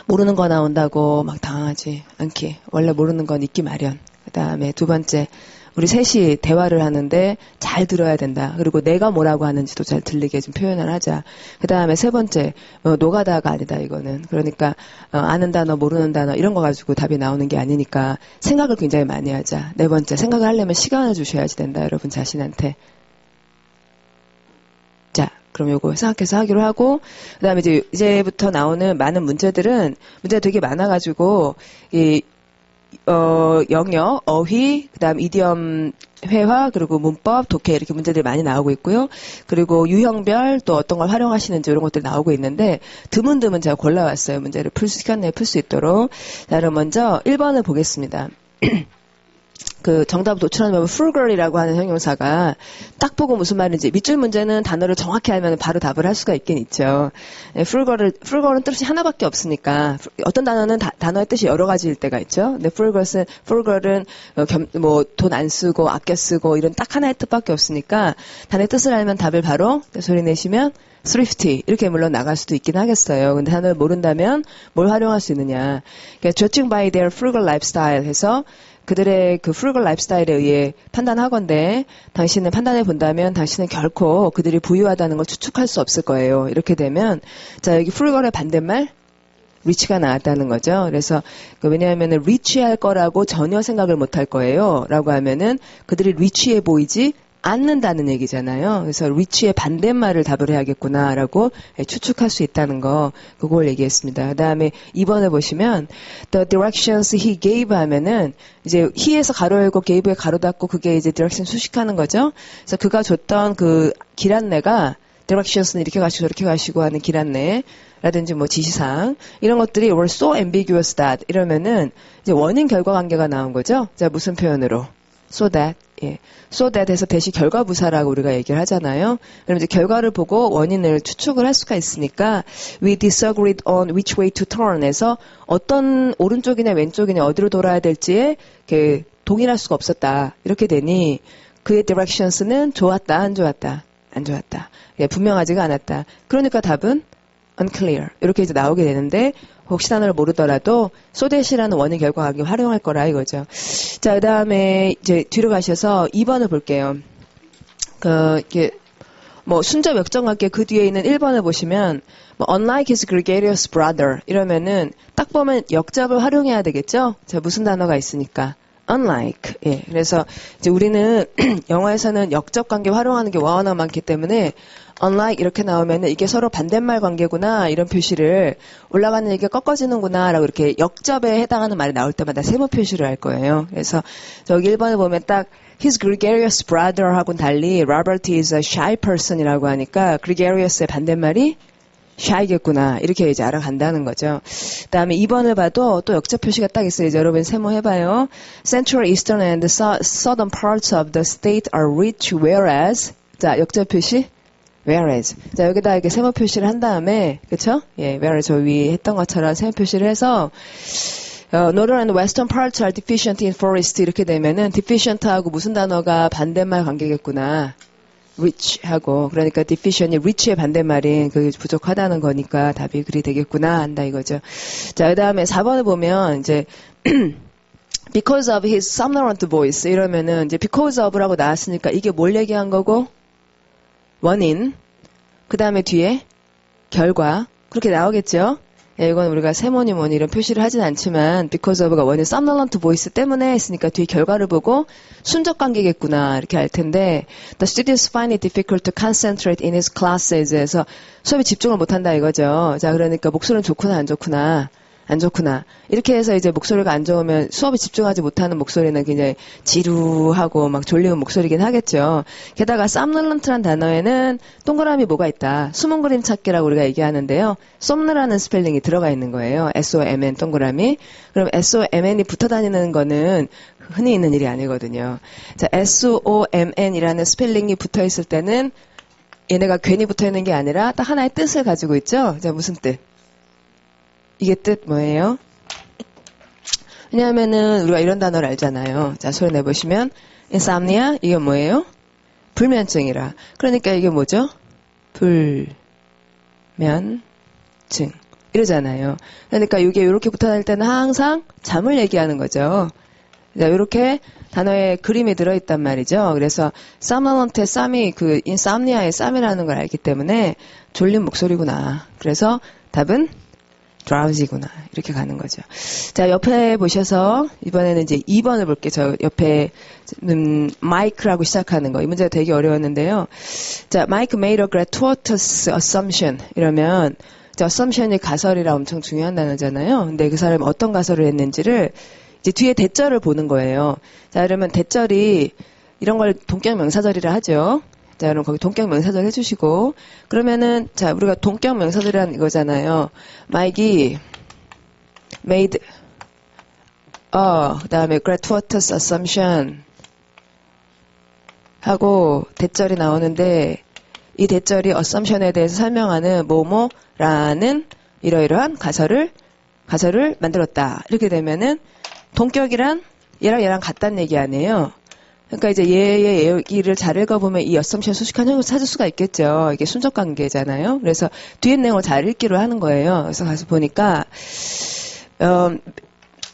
모르는 거 나온다고 막 당황하지 않기. 원래 모르는 건 있기 마련. 그 다음에 2번째, 우리 셋이 대화를 하는데 잘 들어야 된다. 그리고 내가 뭐라고 하는지도 잘 들리게 좀 표현을 하자. 그 다음에 3번째, 노가다가 아니다 이거는. 그러니까 아는 단어 모르는 단어 이런 거 가지고 답이 나오는 게 아니니까 생각을 굉장히 많이 하자. 4번째, 생각을 하려면 시간을 주셔야지 된다. 여러분 자신한테. 자, 그럼 요거 생각해서 하기로 하고, 그 다음에 이제부터 나오는 많은 문제가 되게 많아가지고, 영역, 어휘, 그 다음 이디엄 회화, 그리고 문법, 독해 이렇게 문제들이 많이 나오고 있고요. 그리고 유형별 또 어떤 걸 활용하시는지 이런 것들이 나오고 있는데 드문드문 제가 골라왔어요. 문제를 시간 내에 풀 수 있도록. 자, 그럼 먼저 1번을 보겠습니다. 그 정답을 도출하면 frugal이라고 하는 형용사가 딱 보고 무슨 말인지 밑줄 문제는 단어를 정확히 알면 바로 답을 할 수가 있긴 있죠. frugal은 뜻이 하나밖에 없으니까 어떤 단어는 단어의 뜻이 여러 가지일 때가 있죠. 근데 frugal은 뭐 돈 안 쓰고 아껴 쓰고 이런 딱 하나의 뜻밖에 없으니까 단어의 뜻을 알면 답을 바로 소리 내시면 thrifty 이렇게 물론 나갈 수도 있긴 하겠어요. 근데 단어를 모른다면 뭘 활용할 수 있느냐. 그러니까 judging by their frugal lifestyle 해서 그들의 그 frugal lifestyle에 의해 판단하건대 당신은 판단해 본다면 당신은 결코 그들이 부유하다는 걸 추측할 수 없을 거예요. 이렇게 되면 자 여기 frugal의 반대말 리치가 나왔다는 거죠. 그래서 왜냐하면은 리치할 거라고 전혀 생각을 못 할 거예요. 라고 하면은 그들이 리치해 보이지 않는다는 얘기잖아요. 그래서 리치의 반대말을 답을 해야겠구나라고 추측할 수 있다는 거 그걸 얘기했습니다. 그 다음에 2번에 보시면 the directions he gave 하면은 이제 he에서 가로 열고 gave에 가로 닫고 그게 이제 direction 수식하는 거죠. 그래서 그가 줬던 그 길 안내가 directions는 이렇게 가시고 저렇게 가시고 하는 길 안내 라든지 뭐 지시사항 이런 것들이 were so ambiguous that 이러면은 이제 원인 결과 관계가 나온 거죠. 자 무슨 표현으로? so that 예. so that 해서 대시 결과부사라고 우리가 얘기를 하잖아요. 그럼 이제 결과를 보고 원인을 추측을 할 수가 있으니까 we disagreed on which way to turn 해서 어떤 오른쪽이냐 왼쪽이냐 어디로 돌아야 될지에 동일할 수가 없었다. 이렇게 되니 그의 directions는 좋았다 안 좋았다. 안 좋았다. 예, 분명하지가 않았다. 그러니까 답은 unclear. 이렇게 이제 나오게 되는데 혹시 단어를 모르더라도 so that이라는 원인 결과 관계 활용할 거라 이거죠. 자, 그다음에 이제 뒤로 가셔서 2번을 볼게요. 이게 뭐 순접 역정관계 그 뒤에 있는 1번을 보시면 뭐 unlike his gregarious brother 이러면은 딱 보면 역접을 활용해야 되겠죠? 자, 무슨 단어가 있으니까 unlike. 예. 그래서 이제 우리는 영어에서는 역접 관계 활용하는 게 워낙 많기 때문에 unlike 이렇게 나오면은 이게 서로 반대말 관계구나 이런 표시를 올라가는 얘기가 꺾어지는구나라고 이렇게 역접에 해당하는 말이 나올 때마다 세모 표시를 할 거예요. 그래서 저기 1번을 보면 딱 his gregarious brother하고는 달리 Robert is a shy person이라고 하니까 gregarious의 반대말이 shy겠구나 이렇게 이제 알아간다는 거죠. 그다음에 2번을 봐도 또 역접 표시가 딱 있어요. 이제 여러분 세모해봐요. Central, Eastern and Southern parts of the state are rich, whereas 자 역접 표시 whereas 자 여기다 이렇게 세모 표시를 한 다음에 그렇죠? 예, whereas 저 위에 했던 것처럼 세모 표시를 해서 Northern and Western parts are deficient in forest 이렇게 되면은 deficient하고 무슨 단어가 반대말 관계겠구나. rich하고 그러니까 deficient이 rich의 반대말인 그게 부족하다는 거니까 답이 그리 되겠구나 한다 이거죠. 자, 그다음에 4번을 보면 이제 because of his somnolent voice 이러면은 이제 because of라고 나왔으니까 이게 뭘 얘기한 거고 원인 그다음에 뒤에 결과 그렇게 나오겠죠. 예, 이건 우리가 세모니 뭐니 이런 표시를 하진 않지만 because of가 원인 somnolent voice 때문에 했으니까 뒤에 결과를 보고 순적 관계겠구나 이렇게 알 텐데 the students find it difficult to concentrate in his classes 해서 수업에 집중을 못한다 이거죠. 자 그러니까 목소리는 좋구나 안 좋구나 안 좋구나 이렇게 해서 이제 목소리가 안 좋으면 수업에 집중하지 못하는 목소리는 굉장히 지루하고 막 졸리는 목소리긴 하겠죠. 게다가 somnolent란 단어에는 동그라미 뭐가 있다. 숨은 그림 찾기라고 우리가 얘기하는데요. somn라는 스펠링이 들어가 있는 거예요. SOMN 동그라미. 그럼 SOMN이 붙어 다니는 거는 흔히 있는 일이 아니거든요. 자, SOMN이라는 스펠링이 붙어 있을 때는 얘네가 괜히 붙어 있는 게 아니라 딱 하나의 뜻을 가지고 있죠. 자, 무슨 뜻? 이게 뜻 뭐예요? 왜냐하면은 우리가 이런 단어를 알잖아요. 자, 소리 내보시면 insomnia 이게 뭐예요? 불면증이라. 그러니까 이게 뭐죠? 불면증 이러잖아요. 그러니까 이게 이렇게 붙어 다닐 때는 항상 잠을 얘기하는 거죠. 자, 이렇게 단어에 그림이 들어있단 말이죠. 그래서 somnolent의 쌈이 그 insomnia의 쌈이라는 걸 알기 때문에 졸린 목소리구나. 그래서 답은 drowsy구나. 이렇게 가는 거죠. 자, 옆에 보셔서 이번에는 이제 2번을 볼게요. 저 옆에 Mike라고 시작하는 거. 이 문제가 되게 어려웠는데요. 자, Mike made a gratuitous assumption. 이러면 자, assumption이 가설이라 엄청 중요한 단어잖아요. 근데 그 사람이 어떤 가설을 했는지를 이제 뒤에 대절을 보는 거예요. 자, 그러면 대절이 이런 걸 동격 명사절이라 하죠. 자, 그럼 거기 동격 명사절 해주시고, 그러면은, 자, 우리가 동격 명사절이라는 이거잖아요. Mike이 made, 그 다음에 gratuitous assumption 하고 대절이 나오는데, 이 대절이 assumption에 대해서 설명하는 뭐뭐라는 이러이러한 가설을 만들었다. 이렇게 되면은, 동격이란 얘랑 같다는 얘기 아니에요. 그러니까 이제 얘의 얘기를 잘 읽어보면 이 assumption 수식한 형용사 찾을 수가 있겠죠. 이게 순적 관계잖아요. 그래서 뒤에 내용을 잘 읽기로 하는 거예요. 그래서 가서 보니까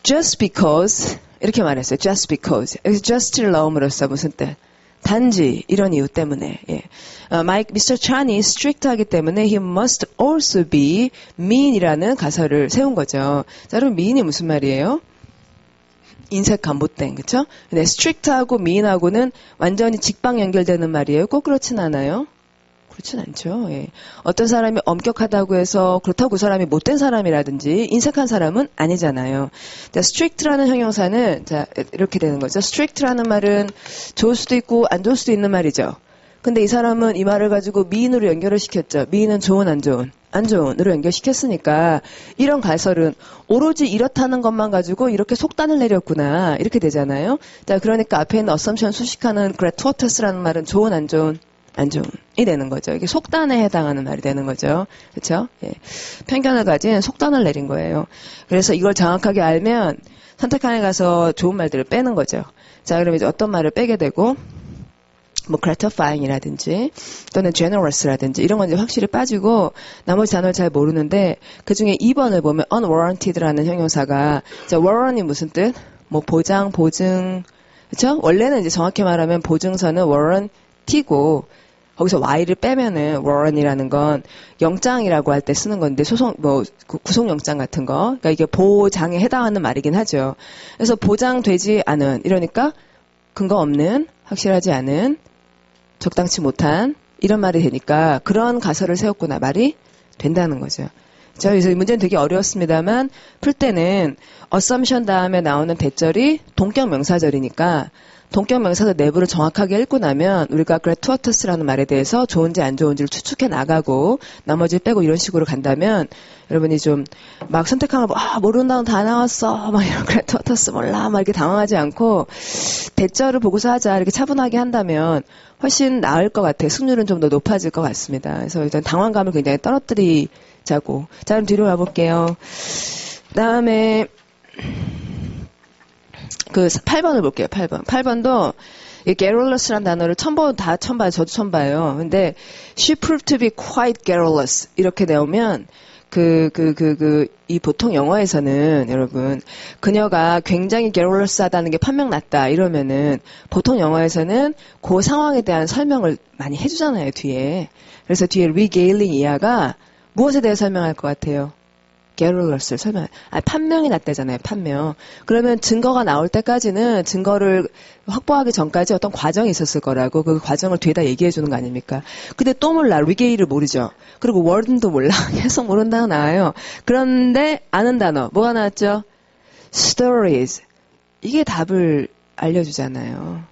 just because 이렇게 말했어요. just because. 여기서 just를 넣음으로써 무슨 뜻? 단지 이런 이유 때문에. 예. Mr. Chan이 strict하기 때문에 he must also be mean이라는 가설을 세운 거죠. 자, 여러분 mean이 무슨 말이에요? 인색한 못된, 그쵸? 근데 strict하고 mean하고는 완전히 직방 연결되는 말이에요. 꼭 그렇진 않아요. 그렇진 않죠. 예. 어떤 사람이 엄격하다고 해서 그렇다고 그 사람이 못된 사람이라든지 인색한 사람은 아니잖아요. 자, strict라는 형용사는 자 이렇게 되는 거죠. strict라는 말은 좋을 수도 있고 안 좋을 수도 있는 말이죠. 근데 이 사람은 이 말을 가지고 mean으로 연결을 시켰죠. mean은 좋은 안 좋은? 안 좋은으로 연결시켰으니까 이런 가설은 오로지 이렇다는 것만 가지고 이렇게 속단을 내렸구나 이렇게 되잖아요. 자, 그러니까 앞에 있는 assumption 수식하는 gratuitous라는 말은 좋은 안 좋은? 안 좋은이 되는 거죠. 이게 속단에 해당하는 말이 되는 거죠. 그렇죠? 예. 편견을 가진 속단을 내린 거예요. 그래서 이걸 정확하게 알면 선택칸에 가서 좋은 말들을 빼는 거죠. 자, 그럼 이제 어떤 말을 빼게 되고 뭐 gratifying이라든지 또는 generous라든지 이런 건 이제 확실히 빠지고 나머지 단어를 잘 모르는데 그중에 2번을 보면 unwarranted라는 형용사가 자, warrant이 무슨 뜻? 뭐 보장, 보증 그렇죠? 원래는 이제 정확히 말하면 보증서는 warranty고 거기서 y를 빼면은 warrant이라는 건 영장이라고 할 때 쓰는 건데 소송 뭐 구속영장 같은 거 그러니까 이게 보장에 해당하는 말이긴 하죠. 그래서 보장되지 않은 이러니까 근거 없는 확실하지 않은 적당치 못한 이런 말이 되니까 그런 가설을 세웠구나 말이 된다는 거죠. 그래서 이 문제는 되게 어려웠습니다만 풀 때는 assumption 다음에 나오는 대절이 동격 명사절이니까 동격 명사절 내부를 정확하게 읽고 나면 우리가 gratuitous라는 말에 대해서 좋은지 안 좋은지를 추측해 나가고 나머지를 빼고 이런 식으로 간다면 여러분이 좀 막 선택하면 모르는 단어 다 나왔어 막 이런 gratuitous 몰라 막 이렇게 당황하지 않고 대절을 보고서 하자 이렇게 차분하게 한다면 훨씬 나을 것 같아요. 승률은 좀 더 높아질 것 같습니다. 그래서 일단 당황감을 굉장히 떨어뜨리자고. 자, 그럼 뒤로 가볼게요. 다음에 그 8번을 볼게요. 8번. 8번도 이 garrulous라는 단어를 처음 봐요. 저도 처음 봐요. 근데 she proved to be quite garrulous 이렇게 나오면 이 보통 영어에서는 여러분 그녀가 굉장히 garrulous하다는 게 판명 났다 이러면은 보통 영어에서는 그 상황에 대한 설명을 많이 해주잖아요 뒤에. 그래서 뒤에 regaling 이하가 무엇에 대해 설명할 것 같아요? 게롤러스를 판명이 났대잖아요, 판명. 그러면 증거가 나올 때까지는 증거를 확보하기 전까지 어떤 과정이 있었을 거라고 그 과정을 뒤에다 얘기해 주는 거 아닙니까? 근데 또 몰라, 리게이를 모르죠. 그리고 월든도 몰라, 계속 모르는 단어 나와요. 그런데 아는 단어, 뭐가 나왔죠? stories. 이게 답을 알려주잖아요.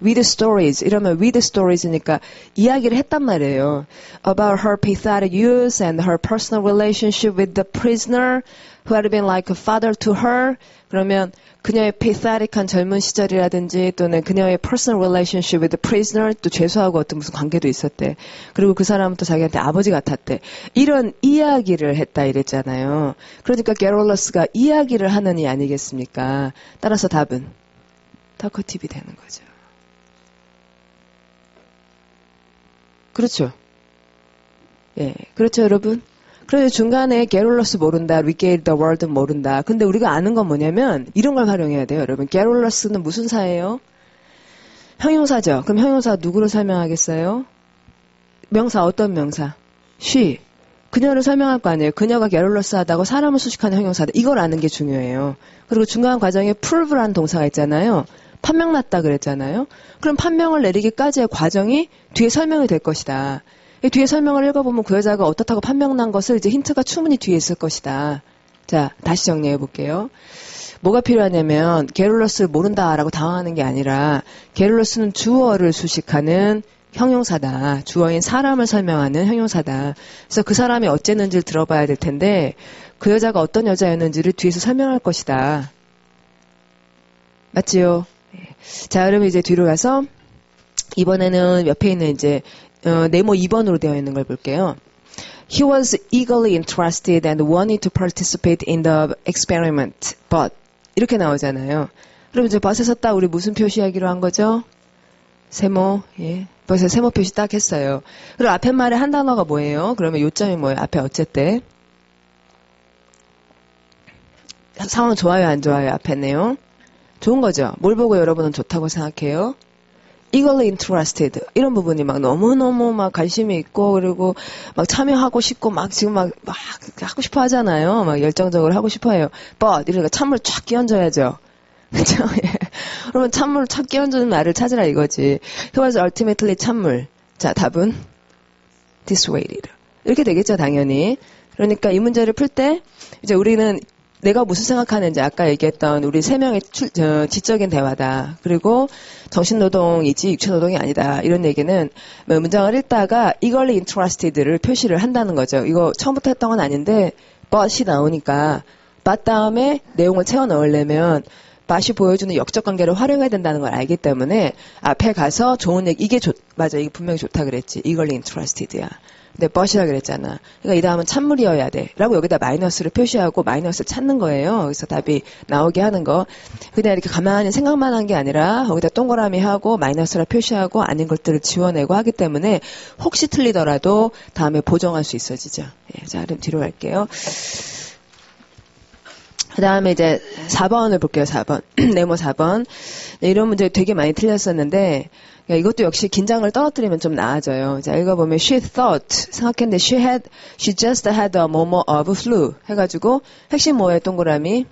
with stories 이러면 with stories니까 이야기를 했단 말이에요. About her pathetic youth and her personal relationship with the prisoner who had been like a father to her. 그러면 그녀의 pathetic한 젊은 시절이라든지 또는 그녀의 personal relationship with the prisoner 또 죄수하고 어떤 무슨 관계도 있었대. 그리고 그 사람은 또 자기한테 아버지 같았대. 이런 이야기를 했다 이랬잖아요. 그러니까 게롤러스가 이야기를 하는 이 아니겠습니까? 따라서 답은 talkative 되는 거죠. 그렇죠. 예, 그렇죠, 여러분. 그래서 중간에 게롤러스 모른다, regale the world 모른다. 근데 우리가 아는 건 뭐냐면 이런 걸 활용해야 돼요, 여러분. 게롤러스는 무슨 사예요? 형용사죠. 그럼 형용사 누구로 설명하겠어요? 명사 어떤 명사? she. 그녀를 설명할 거 아니에요. 그녀가 게롤러스하다고 사람을 수식하는 형용사다. 이걸 아는 게 중요해요. 그리고 중요한 과정에 prove라는 동사가 있잖아요. 판명 났다 그랬잖아요. 그럼 판명을 내리기까지의 과정이 뒤에 설명이 될 것이다. 뒤에 설명을 읽어보면 그 여자가 어떻다고 판명 난 것을 이제 힌트가 충분히 뒤에 있을 것이다. 자, 다시 정리해 볼게요. 뭐가 필요하냐면 게롤러스를 모른다라고 당황하는 게 아니라 게롤러스는 주어를 수식하는 형용사다. 주어인 사람을 설명하는 형용사다. 그래서 그 사람이 어쨌는지를 들어봐야 될 텐데 그 여자가 어떤 여자였는지를 뒤에서 설명할 것이다. 맞지요? 자, 그러면 이제 뒤로 가서 이번에는 옆에 있는 이제 네모 2번으로 되어 있는 걸 볼게요. He was eagerly interested and wanted to participate in the experiment, but 이렇게 나오잖아요. 그럼 이제 but에서 딱 우리 무슨 표시하기로 한 거죠? 세모, 예. 벌써 세모 표시 딱 했어요. 그리고 앞에 말에 한 단어가 뭐예요? 그러면 요점이 뭐예요? 앞에 어쨌든. 상황 좋아요, 안 좋아요? 앞에 내용. 좋은 거죠? 뭘 보고 여러분은 좋다고 생각해요? eagerly interested. 이런 부분이 막 너무너무 막 관심이 있고, 그리고 막 참여하고 싶고, 막 지금 막 하고 싶어 하잖아요. 막 열정적으로 하고 싶어 해요. but, 이러니까 찬물 쫙 끼얹어야죠. 그죠? 예. 그러면 찬물 쫙 끼얹는 말을 찾으라 이거지. He was ultimately 찬물. 자, 답은 dissuaded. 이렇게 되겠죠, 당연히. 그러니까 이 문제를 풀 때, 이제 우리는 내가 무슨 생각하는지 아까 얘기했던 우리 세 명의 지적인 대화다. 그리고 정신노동이지 육체노동이 아니다. 이런 얘기는 문장을 읽다가 eagerly interested를 표시를 한다는 거죠. 이거 처음부터 했던 건 아닌데 but이 나오니까 but 다음에 내용을 채워 넣으려면 but이 보여주는 역적 관계를 활용해야 된다는 걸 알기 때문에 앞에 가서 좋은 얘기, 맞아, 이게 분명히 좋다 그랬지. eagerly interested야. 근데 but이라 그랬잖아. 그러니까 이 다음은 찬물이어야 돼. 라고 여기다 마이너스를 표시하고 마이너스를 찾는 거예요. 그래서 답이 나오게 하는 거. 그냥 이렇게 가만히 생각만 한 게 아니라 거기다 동그라미 하고 마이너스라 표시하고 아닌 것들을 지워내고 하기 때문에 혹시 틀리더라도 다음에 보정할 수 있어지죠. 예, 자, 그럼 뒤로 갈게요. 그 다음에 이제 4번을 볼게요. 4번. 네모 4번. 네, 이런 문제 되게 많이 틀렸었는데 이것도 역시 긴장을 떨어뜨리면 좀 나아져요. 자, 읽어보면 she thought 생각했는데 she just had a moment of flu 해가지고 핵심 뭐예요? 동그라미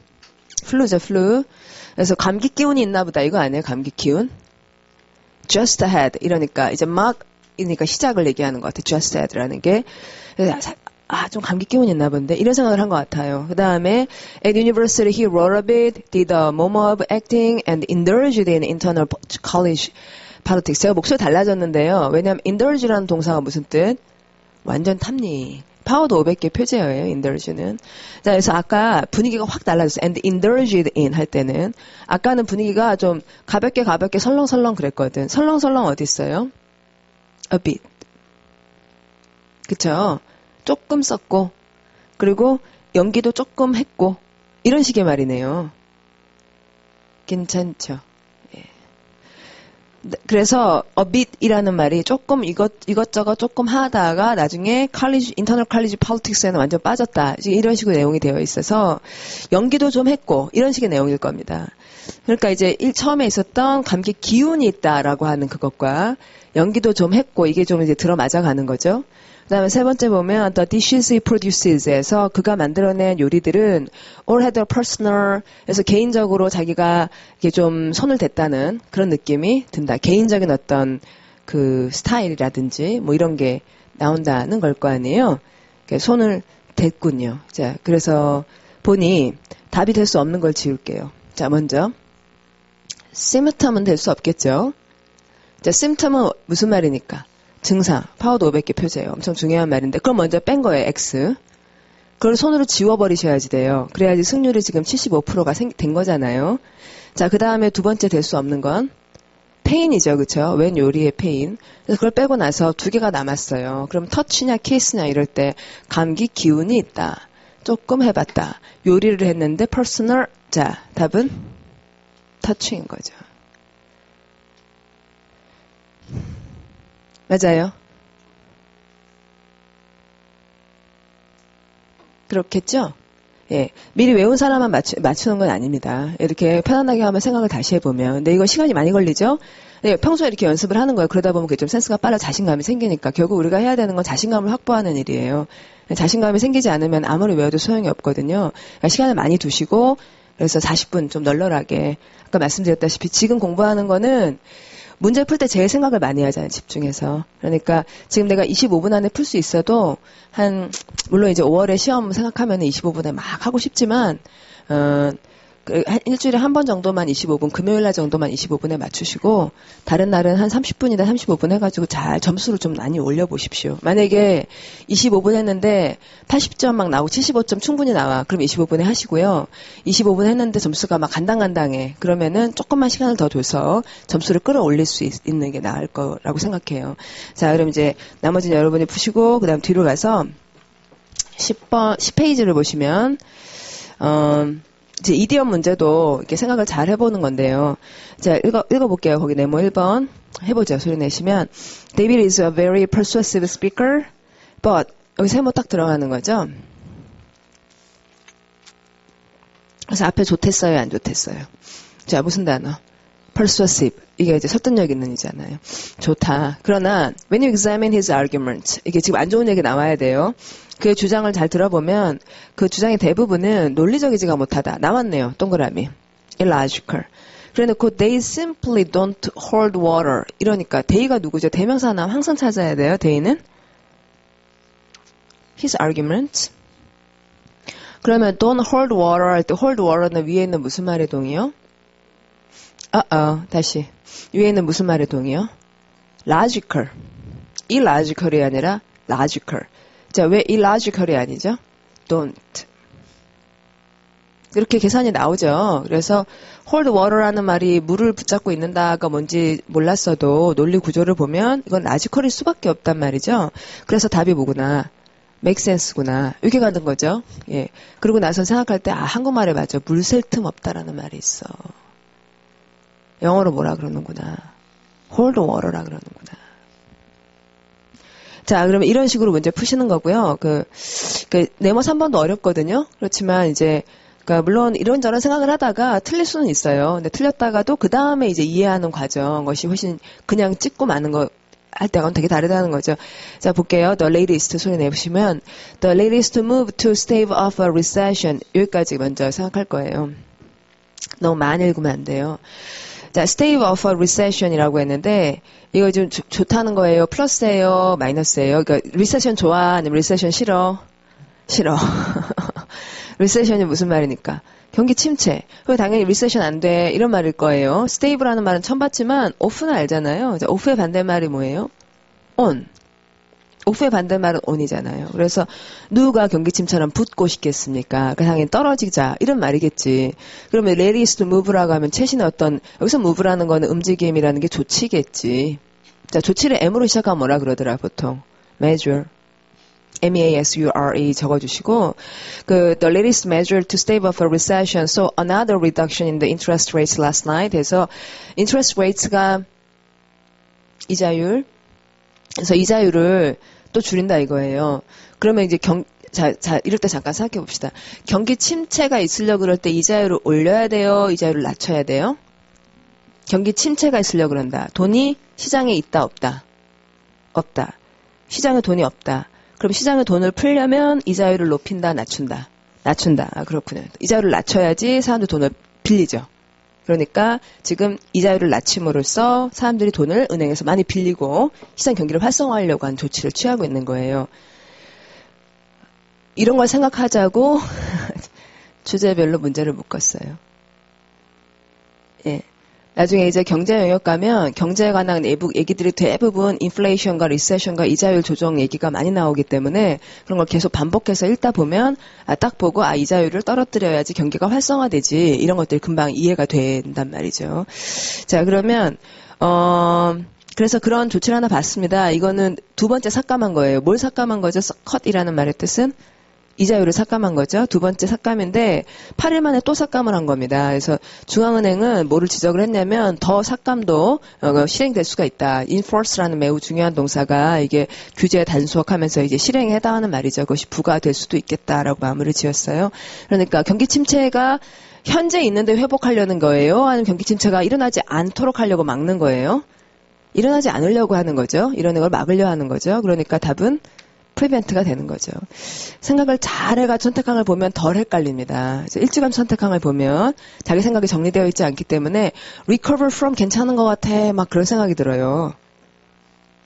flu죠, flu. 그래서 감기 기운이 있나 보다. 이거 아니에요? 감기 기운. just had 이러니까 이제 막이니까 시작을 얘기하는 것 같아요. just had라는 게. 좀 감기 기운이 있나 본데 이런 생각을 한 것 같아요. 그 다음에 at university he wrote a bit, did a moment of acting and indulged in internal college politics. 제가 목소리 달라졌는데요. 왜냐하면 indulge라는 동사가 무슨 뜻? 완전 탐닉. 파워도 500개 표제어예요. indulge는. 자, 그래서 아까 분위기가 확 달라졌어요. and indulged in 할 때는 아까는 분위기가 좀 가볍게 설렁설렁 그랬거든. 설렁설렁 어디 있어요? a bit. 그쵸? 조금 썼고 그리고 연기도 조금 했고 이런 식의 말이네요. 괜찮죠? 예. 그래서 a bit이라는 말이 조금 이것저것 조금 하다가 나중에 internal college politics에는 완전 빠졌다. 이런 식으로 내용이 되어 있어서 연기도 좀 했고 이런 식의 내용일 겁니다. 그러니까 이제 처음에 있었던 감기 기운이 있다라고 하는 그것과 연기도 좀 했고 이게 좀 이제 들어맞아 가는 거죠. 그 다음에 세 번째 보면 the dishes he produces에서 그가 만들어낸 요리들은 all had a personal 그래서 개인적으로 자기가 이게 좀 손을 댔다는 그런 느낌이 든다. 개인적인 어떤 그 스타일이라든지 뭐 이런 게 나온다는 걸 거 아니에요. 손을 댔군요. 자, 그래서 보니 답이 될 수 없는 걸 지울게요. 자, 먼저 symptom은 될 수 없겠죠. 자, symptom은 무슨 말이니까? 증상, 파워도 500개 표제예요. 엄청 중요한 말인데 그럼 먼저 뺀 거예요. X. 그걸 손으로 지워버리셔야지 돼요. 그래야지 승률이 지금 75%가 된 거잖아요. 자, 그 다음에 두 번째 될 수 없는 건 페인이죠. 그렇죠? 웬 요리의 페인. 그래서 그걸 빼고 나서 두 개가 남았어요. 그럼 터치냐 키스냐 이럴 때 감기 기운이 있다. 조금 해봤다. 요리를 했는데 퍼스널. 자, 답은 터치인 거죠. 맞아요. 그렇겠죠? 예. 미리 외운 사람만 맞추는 건 아닙니다. 이렇게 편안하게 하면 생각을 다시 해보면. 근데 이거 시간이 많이 걸리죠? 네, 평소에 이렇게 연습을 하는 거예요. 그러다 보면 그게 좀 센스가 빨라 자신감이 생기니까. 결국 우리가 해야 되는 건 자신감을 확보하는 일이에요. 자신감이 생기지 않으면 아무리 외워도 소용이 없거든요. 그러니까 시간을 많이 두시고 그래서 40분 좀 널널하게 아까 말씀드렸다시피 지금 공부하는 거는 문제 풀 때 제일 생각을 많이 하잖아요. 집중해서. 그러니까 지금 내가 25분 안에 풀 수 있어도 물론 이제 5월에 시험 생각하면 25분에 막 하고 싶지만 한 일주일에 한 번 정도만 25분, 금요일 날 정도만 25분에 맞추시고 다른 날은 한 30분이나 35분 해가지고 잘 점수를 좀 많이 올려보십시오. 만약에 25분 했는데 80점 막 나오고 75점 충분히 나와. 그럼 25분에 하시고요. 25분 했는데 점수가 막 간당간당해. 그러면은 조금만 시간을 더 둬서 점수를 끌어올릴 수 있는 게 나을 거라고 생각해요. 자, 그럼 이제 나머지는 여러분이 푸시고 그다음 뒤로 가서 10페이지를 보시면 이제 이디엄 문제도 이렇게 생각을 잘 해보는 건데요. 자, 읽어볼게요. 거기 네모 1번. 해보죠. 소리 내시면. David is a very persuasive speaker, but 여기 세모 딱 들어가는 거죠. 그래서 앞에 좋댔어요, 안 좋댔어요? 자, 무슨 단어? persuasive. 이게 이제 설득력 있는 이잖아요. 좋다. 그러나 when you examine his argument, 이게 지금 안 좋은 얘기 나와야 돼요. 그의 주장을 잘 들어보면 그 주장의 대부분은 논리적이지가 못하다. 나왔네요. 동그라미. illogical. 그래놓고 they simply don't hold water. 이러니까 they가 누구죠? 대명사 나면 항상 찾아야 돼요. they는 his argument. 그러면 don't hold water 할 때 hold water는 위에 있는 무슨 말의 동이요? 다시. 위에 있는 무슨 말의 동이요? logical. illogical이 아니라 logical. 자, 왜 illogical이 아니죠? don't. 이렇게 계산이 나오죠. 그래서 hold water라는 말이 물을 붙잡고 있는다가 뭔지 몰랐어도 논리 구조를 보면 이건 logical일 수밖에 없단 말이죠. 그래서 답이 뭐구나. make sense구나. 이렇게 가는 거죠. 예. 그러고 나서 생각할 때 한국말에 맞아. 물 셀 틈 없다라는 말이 있어. 영어로 뭐라 그러는구나. hold water라 그러는구나. 자, 그러면 이런 식으로 문제 푸시는 거고요. 네모 3번도 어렵거든요. 그렇지만 이제, 물론 이런저런 생각을 하다가 틀릴 수는 있어요. 근데 틀렸다가도 그 다음에 이제 이해하는 과정, 것이 훨씬 그냥 찍고 마는 거, 할 때하고는 되게 다르다는 거죠. 자, 볼게요. The latest 소리 내보시면, the latest move to stave off a recession. 여기까지 먼저 생각할 거예요. 너무 많이 읽으면 안 돼요. 자, stave off a recession이라고 했는데 이거 좀 좋다는 거예요? 플러스예요? 마이너스예요? 그러니까 recession 좋아? 아니면 recession 싫어? 싫어. recession이 무슨 말이니까? 경기 침체. 그럼 당연히 recession 안 돼. 이런 말일 거예요. stave라는 말은 처음 봤지만 off는 알잖아요. 자, off의 반대말이 뭐예요? on. off의 반대말은 on이잖아요. 그래서 누가 경기침처럼 붙고 싶겠습니까? 당연히 떨어지자 이런 말이겠지. 그러면 let is to move라고 하면 최신의 어떤 여기서 move라는 거는 움직임이라는 게 조치겠지. 자, 조치를 M으로 시작하면 뭐라 그러더라 보통. measure. M-E-A-S-U-R-E 적어주시고 the latest measure to stave off a recession saw another reduction in the interest rates last night. 그래서 interest rates가 이자율 그래서 이자율을 또 줄인다 이거예요. 그러면 이제 이럴 때 잠깐 생각해 봅시다. 경기 침체가 있으려고 그럴 때 이자율을 올려야 돼요? 이자율을 낮춰야 돼요? 경기 침체가 있으려고 그런다. 돈이 시장에 있다 없다? 없다. 시장에 돈이 없다. 그럼 시장에 돈을 풀려면 이자율을 높인다 낮춘다? 낮춘다. 그렇군요. 이자율을 낮춰야지 사람들 돈을 빌리죠. 그러니까 지금 이자율을 낮춤으로써 사람들이 돈을 은행에서 많이 빌리고 시장 경기를 활성화하려고 하는 조치를 취하고 있는 거예요. 이런 걸 생각하자고 주제별로 문제를 묶었어요. 예. 나중에 이제 경제 영역 가면 경제에 관한 얘기들이 대부분 인플레이션과 리세션과 이자율 조정 얘기가 많이 나오기 때문에 그런 걸 계속 반복해서 읽다 보면 딱 보고 이자율을 떨어뜨려야지 경기가 활성화되지 이런 것들이 금방 이해가 된단 말이죠. 자, 그러면 그래서 그런 조치를 하나 봤습니다. 이거는 두 번째 삭감한 거예요. 뭘 삭감한 거죠? 컷이라는 말의 뜻은? 이자율을 삭감한 거죠. 두 번째 삭감인데 8일 만에 또 삭감을 한 겁니다. 그래서 중앙은행은 뭐를 지적을 했냐면 더 삭감도 실행될 수가 있다. enforce라는 매우 중요한 동사가 이게 규제 단속하면서 이제 실행에 해당하는 말이죠. 그것이 부과될 수도 있겠다라고 마무리를 지었어요. 그러니까 경기 침체가 현재 있는데 회복하려는 거예요? 아니면 경기 침체가 일어나지 않도록 하려고 막는 거예요? 일어나지 않으려고 하는 거죠. 이러는 걸 막으려 하는 거죠. 그러니까 답은 prevent가 되는 거죠. 생각을 잘 해가 선택한 걸 보면 덜 헷갈립니다. 그래서 일찌감 선택한 걸 보면 자기 생각이 정리되어 있지 않기 때문에 recover from 괜찮은 것 같아 막 그런 생각이 들어요.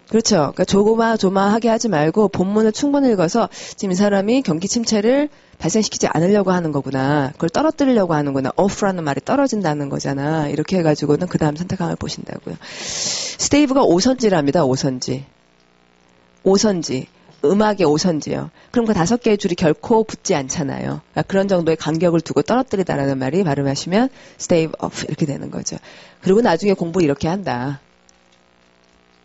그렇죠. 그러니까 조마조마하게 하지 말고 본문을 충분히 읽어서 지금 이 사람이 경기 침체를 발생시키지 않으려고 하는 거구나. 그걸 떨어뜨리려고 하는구나. off라는 말이 떨어진다는 거잖아. 이렇게 해가지고는 그 다음 선택항을 보신다고요. 스테이브가 오선지랍니다. 오선지. 음악의 오선지요. 그럼 그 5개의 줄이 결코 붙지 않잖아요. 그러니까 그런 정도의 간격을 두고 떨어뜨리다라는 말이 발음하시면 stave off 이렇게 되는 거죠. 그리고 나중에 공부 이렇게 한다.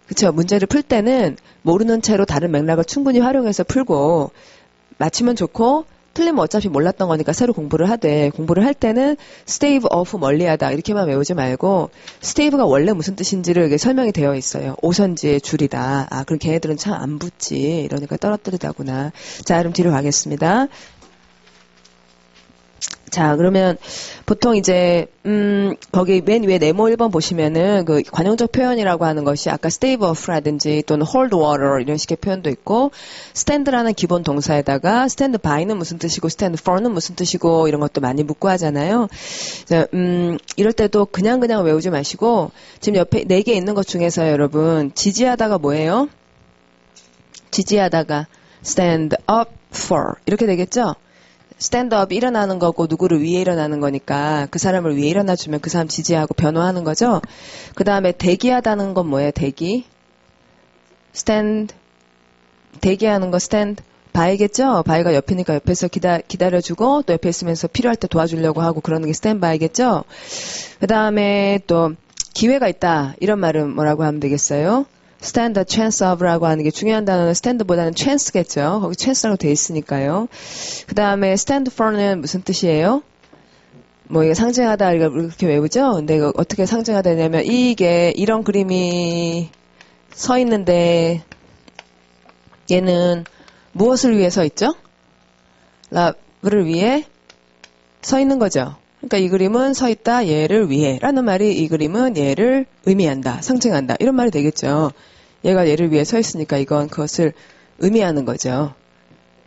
그렇죠. 문제를 풀 때는 모르는 채로 다른 맥락을 충분히 활용해서 풀고 맞추면 좋고 틀리면 어차피 몰랐던 거니까 새로 공부를 하되 공부를 할 때는 stave off 멀리하다 이렇게만 외우지 말고 stave가 원래 무슨 뜻인지를 이게 설명이 되어 있어요. 오선지의 줄이다. 아 그럼 걔네들은 참 안 붙지. 이러니까 떨어뜨리다구나. 자 그럼 뒤로 가겠습니다. 자, 그러면 보통 이제 거기 맨 위에 네모 1번 보시면은 그 관용적 표현이라고 하는 것이 아까 stave off라든지 또는 hold water 이런 식의 표현도 있고 stand라는 기본 동사에다가 stand by는 무슨 뜻이고 stand for는 무슨 뜻이고 이런 것도 많이 묻고 하잖아요. 자, 이럴 때도 그냥 외우지 마시고 지금 옆에 4개 있는 것 중에서 여러분 지지하다가 뭐예요? 지지하다가 stand up for 이렇게 되겠죠? 스탠드업이 일어나는 거고 누구를 위해 일어나는 거니까 그 사람을 위해 일어나주면 그 사람 지지하고 변호하는 거죠. 그 다음에 대기하다는 건 뭐예요? 대기. 대기하는 거 스탠드 바이겠죠? 바이가 옆이니까 옆에서 기다려주고 또 옆에 있으면서 필요할 때 도와주려고 하고 그러는 게 스탠드 바이겠죠? 그 다음에 또 기회가 있다. 이런 말은 뭐라고 하면 되겠어요? stand a chance of라고 하는 게 중요한 단어는 stand보다는 chance겠죠. 거기 chance라고 돼 있으니까요. 그 다음에 stand for는 무슨 뜻이에요? 뭐 이게 상징하다 이렇게 외우죠? 근데 이거 어떻게 상징하다 되냐면 이게 이런 그림이 서 있는데 얘는 무엇을 위해 서 있죠? love를 위해 서 있는 거죠. 그러니까 이 그림은 서 있다 얘를 위해 라는 말이 이 그림은 얘를 의미한다 상징한다 이런 말이 되겠죠. 얘가 얘를 위해 서 있으니까 이건 그것을 의미하는 거죠.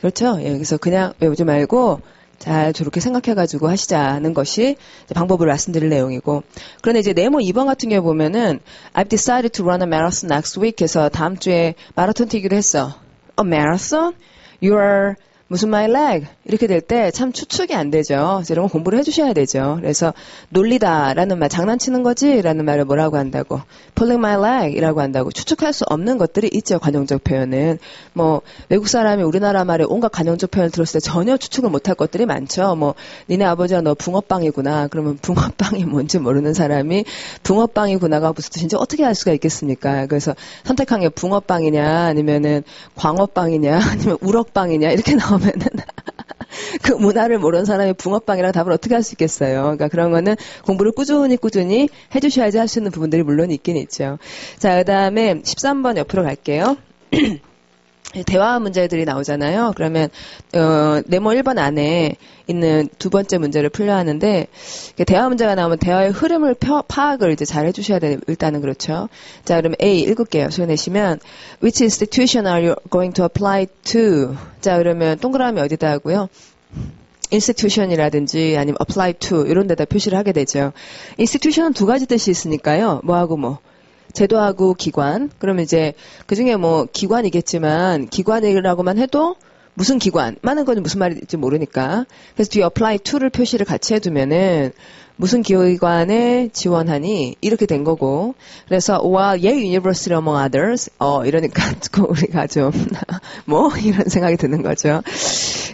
그렇죠? 예, 그래서 그냥 외우지 말고 잘 저렇게 생각해가지고 하시자는 것이 방법을 말씀드릴 내용이고 그런데 이제 네모 2번 같은 경우 보면은 I've decided to run a marathon next week 해서 다음 주에 마라톤 뛰기로 했어. A marathon? You're 무슨 my leg 이렇게 될 때 참 추측이 안 되죠. 그래서 이런 거 공부를 해주셔야 되죠. 그래서 놀리다라는 말, 장난치는 거지라는 말을 뭐라고 한다고? pulling my leg 이라고 한다고. 추측할 수 없는 것들이 있죠. 관용적 표현은. 뭐 외국 사람이 우리나라 말에 온갖 관용적 표현을 들었을 때 전혀 추측을 못할 것들이 많죠. 뭐 니네 아버지가 너 붕어빵이구나. 그러면 붕어빵이 뭔지 모르는 사람이 붕어빵이구나가 무슨 뜻인지 어떻게 알 수가 있겠습니까? 그래서 선택한 게 붕어빵이냐 아니면은 광어빵이냐 아니면 우럭빵이냐 이렇게 나오면은 그 문화를 모르는 사람이 붕어빵이라고 답을 어떻게 할 수 있겠어요. 그러니까 그런 거는 공부를 꾸준히 해주셔야지 할 수 있는 부분들이 물론 있긴 있죠. 자, 그 다음에 13번 옆으로 갈게요. 대화 문제들이 나오잖아요. 그러면 네모 1번 안에 있는 두 번째 문제를 풀려 하는데 대화 문제가 나오면 대화의 흐름을 파악을 이제 잘 해주셔야 돼요. 일단은 그렇죠. 자, 그러면 A 읽을게요. 소리 내시면 Which institution are you going to apply to? 자, 그러면 동그라미 어디다 하고요. institution이라든지 아니면 apply to 이런 데다 표시를 하게 되죠. institution은 두 가지 뜻이 있으니까요. 뭐하고 뭐. 제도하고 기관. 그러면 이제 그 중에 뭐 기관이겠지만 기관이라고만 해도 무슨 기관? 많은 건 무슨 말인지 모르니까. 그래서 뒤에 apply to를 표시를 같이 해두면은 무슨 기관에 지원하니? 이렇게 된 거고. 그래서 while Yale University among others 이러니까 우리가 좀 뭐 이런 생각이 드는 거죠.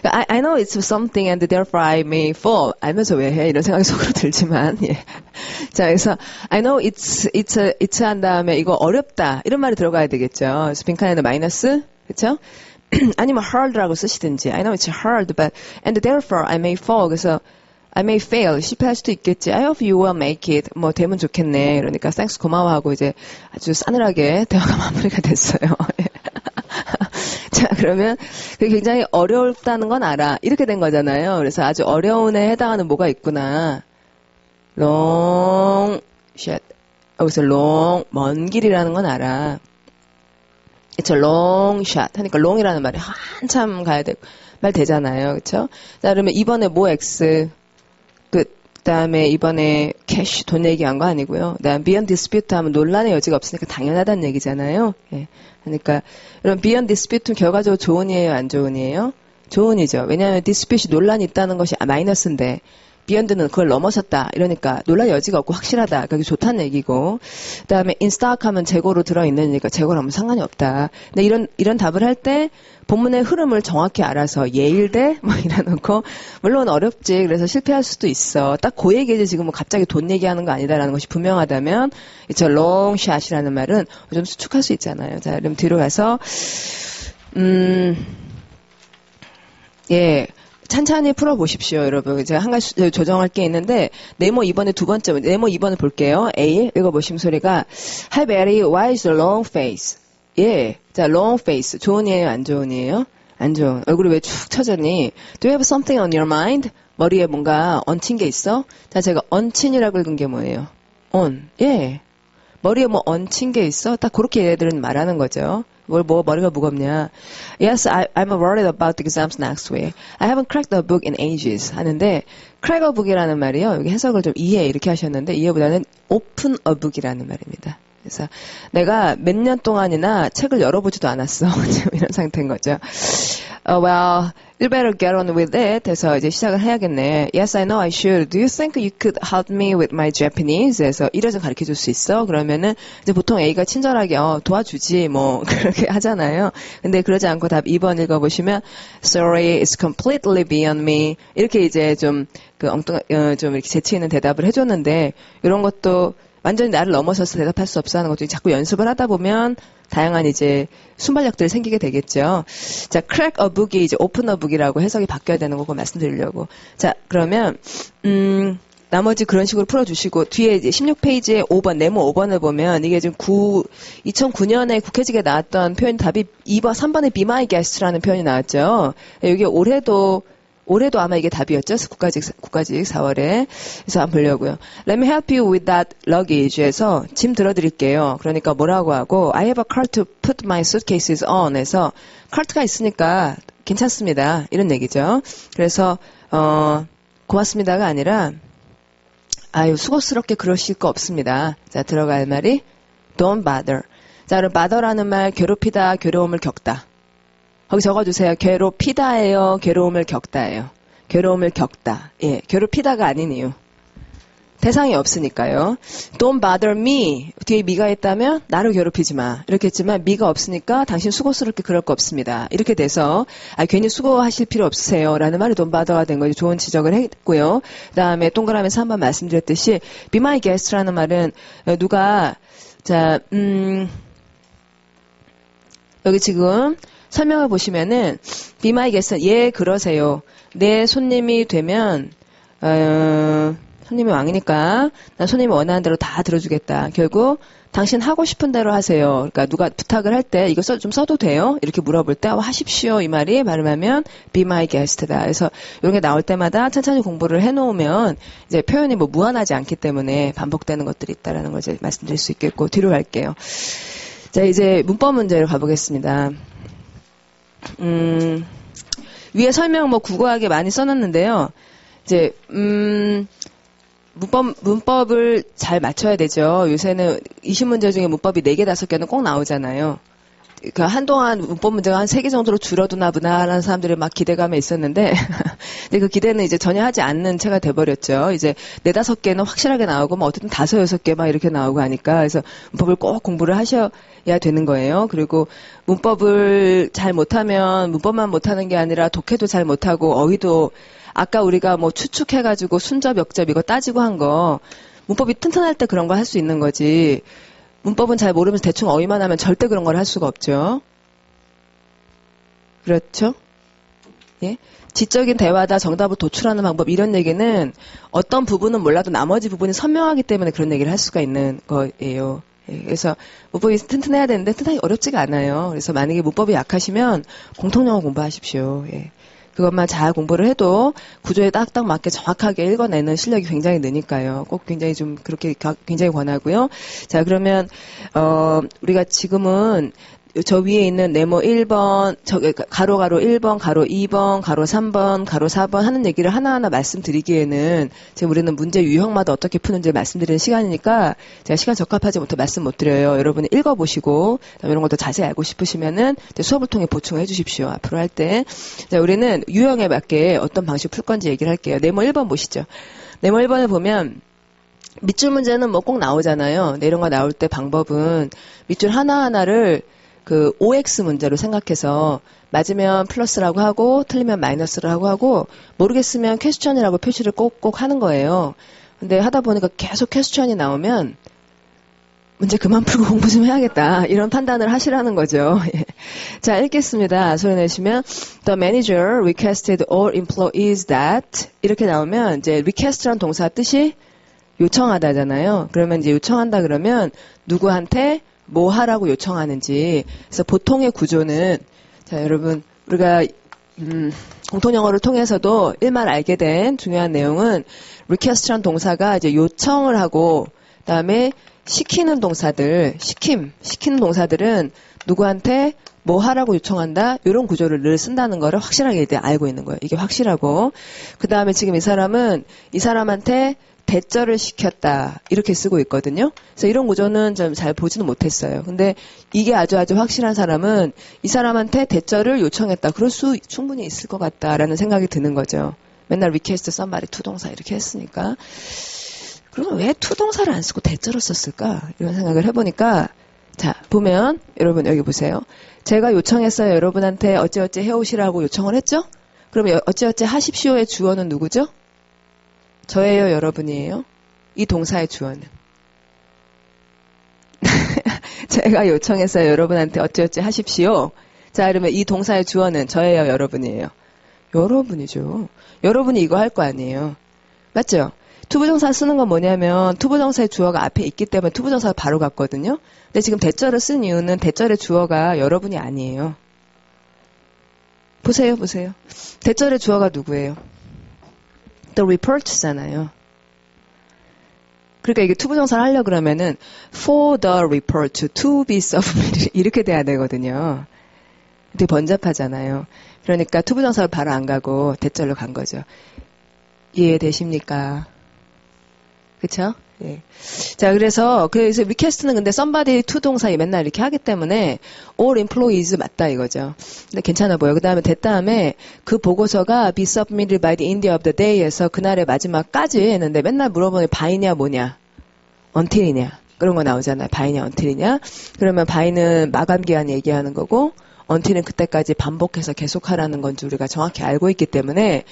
I know it's something and therefore I may fall. 알면서 왜 해? 이런 생각이 속으로 들지만 예. 자, 그래서 I know it's 한 다음에 이거 어렵다 이런 말이 들어가야 되겠죠. 그래서 빈칸에는 마이너스 그렇죠? 아니면 hard라고 쓰시든지 I know it's hard but and therefore I may fall. 그래서 I may fail. 실패할 수도 있겠지. I hope you will make it. 뭐 되면 좋겠네. 그러니까 thanks 고마워하고 이제 아주 싸늘하게 대화가 마무리가 됐어요. 자, 그러면 그게 굉장히 어렵다는 건 알아. 이렇게 된 거잖아요. 그래서 아주 어려운 애 해당하는 뭐가 있구나. long shot. 여기서 long, 먼 길이라는 건 알아. It's a long shot 하니까 long이라는 말이 한참 가야 되고 말 되잖아요. 그쵸? 자, 그러면 이번에 뭐 X 끝. 그다음에 이번에 캐시 돈 얘기한 거 아니고요. 그다음 beyond dispute 하면 논란의 여지가 없으니까 당연하다는 얘기잖아요. 예. 그러니까 이런 beyond dispute는 결과적으로 좋은 이에요, 안 좋은 이에요? 좋은 이죠. 왜냐하면 dispute이 논란이 있다는 것이 마이너스인데 beyond는 그걸 넘어섰다. 이러니까 논란 여지가 없고 확실하다. 그게 좋다는 얘기고. 그다음에 in stock 하면 재고로 들어있는니까 재고로 하면 상관이 없다. 근데 이런 답을 할 때 본문의 흐름을 정확히 알아서 예일대 뭐 이래놓고 물론 어렵지. 그래서 실패할 수도 있어. 딱 그 얘기지 지금 뭐 갑자기 돈 얘기하는 거 아니다라는 것이 분명하다면 저 long shot이라는 말은 좀 수축할 수 있잖아요. 자, 그럼 뒤로 가서 예. 찬찬히 풀어보십시오, 여러분. 제가 한 가지 조정할 게 있는데, 네모 2번의 두 번째, 네모 2번을 볼게요. A, 읽어보시면 소리가, Hi, Betty, why is the long face? 예. 자, long face. 좋은 이에요, 안 좋은 이에요? 안 좋은. 얼굴이 왜 축 처졌니? Do you have something on your mind? 머리에 뭔가 얹힌 게 있어? 자, 제가 얹힌이라고 읽은 게 뭐예요? on. 예. 머리에 뭐 얹힌 게 있어? 딱 그렇게 얘들은 말하는 거죠. 머리가 무겁냐. Yes, I'm worried about the exams next week. I haven't cracked a book in ages. 하는데, crack a book이라는 말이요. 여기 해석을 좀 이해 이렇게 하셨는데, 이해보다는 open a book이라는 말입니다. 그래서 내가 몇 년 동안이나 책을 열어보지도 않았어. 이런 상태인 거죠. Well, you better get on with it. 해서 이제 시작을 해야겠네. Yes, I know I should. Do you think you could help me with my Japanese? 해서 이래 좀 가르쳐 줄 수 있어? 그러면은 이제 보통 A가 친절하게 도와주지 뭐 그렇게 하잖아요. 근데 그러지 않고 답 2번 읽어보시면 Sorry, it's completely beyond me. 이렇게 이제 좀 좀 이렇게 재치 있는 대답을 해줬는데 이런 것도 완전히 나를 넘어서서 대답할 수 없어 하는 것도 자꾸 연습을 하다 보면 다양한 이제 순발력들이 생기게 되겠죠. 자, crack a book이 이제 open a book이라고 해석이 바뀌어야 되는 거고 말씀드리려고. 자, 그러면 나머지 그런 식으로 풀어주시고 뒤에 이제 16페이지에 5번 네모 5번을 보면 이게 지금 2009년에 국회직에 나왔던 표현 답이 3번에 be my guest라는 표현이 나왔죠. 여기 올해도 아마 이게 답이었죠. 국가직 4월에. 그래서 한번 보려고요. Let me help you with that luggage에서 짐 들어드릴게요. 그러니까 뭐라고 하고 I have a cart to put my suitcases on 해서 카트가 있으니까 괜찮습니다. 이런 얘기죠. 그래서 고맙습니다가 아니라 아유 수고스럽게 그러실 거 없습니다. 자 들어갈 말이 don't bother. 자 그럼 bother라는 말 괴롭히다, 괴로움을 겪다. 거기 적어주세요. 괴롭히다예요. 괴로움을 겪다예요. 괴로움을 겪다. 예, 괴롭히다가 아닌 이유. 대상이 없으니까요. Don't bother me. 뒤에 me가 있다면 나를 괴롭히지 마. 이렇게 했지만 me가 없으니까 당신 수고스럽게 그럴 거 없습니다. 이렇게 돼서 괜히 수고하실 필요 없으세요. 라는 말이 don't bother가 된 거죠. 좋은 지적을 했고요. 그 다음에 동그라미에서 한번 말씀드렸듯이 be my guest라는 말은 누가 여기 지금 설명을 보시면은 be my guest는 예 그러세요. 내 손님이 되면 손님이 왕이니까 난 손님이 원하는 대로 다 들어주겠다. 결국 당신 하고 싶은 대로 하세요. 그러니까 누가 부탁을 할 때 이거 좀 써도 돼요? 이렇게 물어볼 때 하십시오. 이 말이 발음하면 be my guest다. 그래서 이런 게 나올 때마다 천천히 공부를 해놓으면 이제 표현이 뭐 무한하지 않기 때문에 반복되는 것들이 있다라는 걸 이제 말씀드릴 수 있겠고 뒤로 갈게요. 자 이제 문법 문제로 가보겠습니다. 위에 설명 뭐 구구하게 많이 써놨는데요. 이제 문법을 잘 맞춰야 되죠. 요새는 20문제 중에 문법이 4개, 5개는 꼭 나오잖아요. 그러니까 한동안 문법 문제가 한 3개 정도로 줄어드나 보나 라는 사람들이 막 기대감에 있었는데 근데 그 기대는 이제 전혀 하지 않는 채가 돼버렸죠. 이제 4, 5개는 확실하게 나오고 뭐 어쨌든 5, 6개 막 이렇게 나오고 하니까 그래서 문법을 꼭 공부를 하셔야 되는 거예요. 그리고 문법을 잘 못하면 문법만 못하는 게 아니라 독해도 잘 못하고 어휘도 아까 우리가 뭐 추측해가지고 순접, 역접 이거 따지고 한 거 문법이 튼튼할 때 그런 거 할 수 있는 거지 문법은 잘 모르면서 대충 어휘만 하면 절대 그런 걸 할 수가 없죠. 그렇죠? 예? 지적인 대화다 정답을 도출하는 방법 이런 얘기는 어떤 부분은 몰라도 나머지 부분이 선명하기 때문에 그런 얘기를 할 수가 있는 거예요. 예, 그래서 문법이 튼튼해야 되는데 튼튼하기 어렵지가 않아요. 그래서 만약에 문법이 약하시면 공통영어 공부하십시오. 예. 그것만 잘 공부를 해도 구조에 딱딱 맞게 정확하게 읽어내는 실력이 굉장히 느니까요. 꼭 굉장히 좀 그렇게 굉장히 권하고요. 자, 그러면 우리가 지금은 저 위에 있는 네모 1번, 가로 1번, 가로 2번, 가로 3번, 가로 4번 하는 얘기를 하나하나 말씀드리기에는 지금 우리는 문제 유형마다 어떻게 푸는지 말씀드리는 시간이니까 제가 시간 적합하지 못해 말씀 못 드려요. 여러분이 읽어보시고 이런 것도 자세히 알고 싶으시면은 수업을 통해 보충해 주십시오. 앞으로 할 때. 자, 우리는 유형에 맞게 어떤 방식 풀 건지 얘기를 할게요. 네모 1번 보시죠. 네모 1번을 보면 밑줄 문제는 뭐 꼭 나오잖아요. 근데 이런 거 나올 때 방법은 밑줄 하나하나를 그 OX 문제로 생각해서 맞으면 플러스라고 하고 틀리면 마이너스라고 하고 모르겠으면 퀘스천이라고 표시를 꼭꼭 하는 거예요. 근데 하다 보니까 계속 퀘스천이 나오면 문제 그만 풀고 공부 좀 해야겠다. 이런 판단을 하시라는 거죠. 자, 읽겠습니다. 소리 내시면 The manager requested all employees that 이렇게 나오면 이제 request라는 동사 뜻이 요청하다잖아요. 그러면 이제 요청한다 그러면 누구한테 뭐 하라고 요청하는지. 그래서 보통의 구조는 자, 여러분 우리가 공통 영어를 통해서도 일말 알게 된 중요한 내용은 request라는 동사가 이제 요청을 하고 그다음에 시키는 동사들, 시키는 동사들은 누구한테 뭐 하라고 요청한다? 이런 구조를 늘 쓴다는 거를 확실하게 이제 알고 있는 거예요. 이게 확실하고. 그다음에 지금 이 사람은 이 사람한테 대절을 시켰다. 이렇게 쓰고 있거든요. 그래서 이런 구조는 좀 잘 보지는 못했어요. 근데 이게 아주 확실한 사람은 이 사람한테 대절을 요청했다. 그럴 수 충분히 있을 것 같다라는 생각이 드는 거죠. 맨날 request somebody 투동사 이렇게 했으니까. 그러면 왜 투동사를 안 쓰고 대절을 썼을까? 이런 생각을 해보니까 자, 보면 여러분 여기 보세요. 제가 요청했어요. 여러분한테 어찌어찌 해오시라고 요청을 했죠? 그러면 어찌어찌 하십시오의 주어는 누구죠? 저예요, 여러분이에요? 이 동사의 주어는. 제가 요청했어요. 여러분한테 어찌어찌 하십시오. 자, 그러면 이 동사의 주어는 저예요, 여러분이에요? 여러분이죠. 여러분이 이거 할 거 아니에요. 맞죠? 투부정사 쓰는 건 뭐냐면 투부정사의 주어가 앞에 있기 때문에 투부정사가 바로 갔거든요. 근데 지금 대절을 쓴 이유는 대절의 주어가 여러분이 아니에요. 보세요. 대절의 주어가 누구예요? The report잖아요. 그러니까 이게 투부정사를 하려고 그러면은 for the report to be submitted 이렇게 돼야 되거든요. 되게 번잡하잖아요. 그러니까 투부정사를 바로 안 가고 대절로 간 거죠. 이해되십니까? 그쵸? 예. 자, 그래서 request는 근데 somebody to 동사에 맨날 이렇게 하기 때문에 all employees 맞다 이거죠. 근데 괜찮아 보여. 그 다음에 됐다음에 그 보고서가 be submitted by the end of the day에서 그날의 마지막까지 했는데 맨날 물어보는 by냐 뭐냐? until이냐? 그런 거 나오잖아요. by냐 until이냐? 그러면 by는 마감 기한 얘기하는 거고 until은 그때까지 반복해서 계속하라는 건지 우리가 정확히 알고 있기 때문에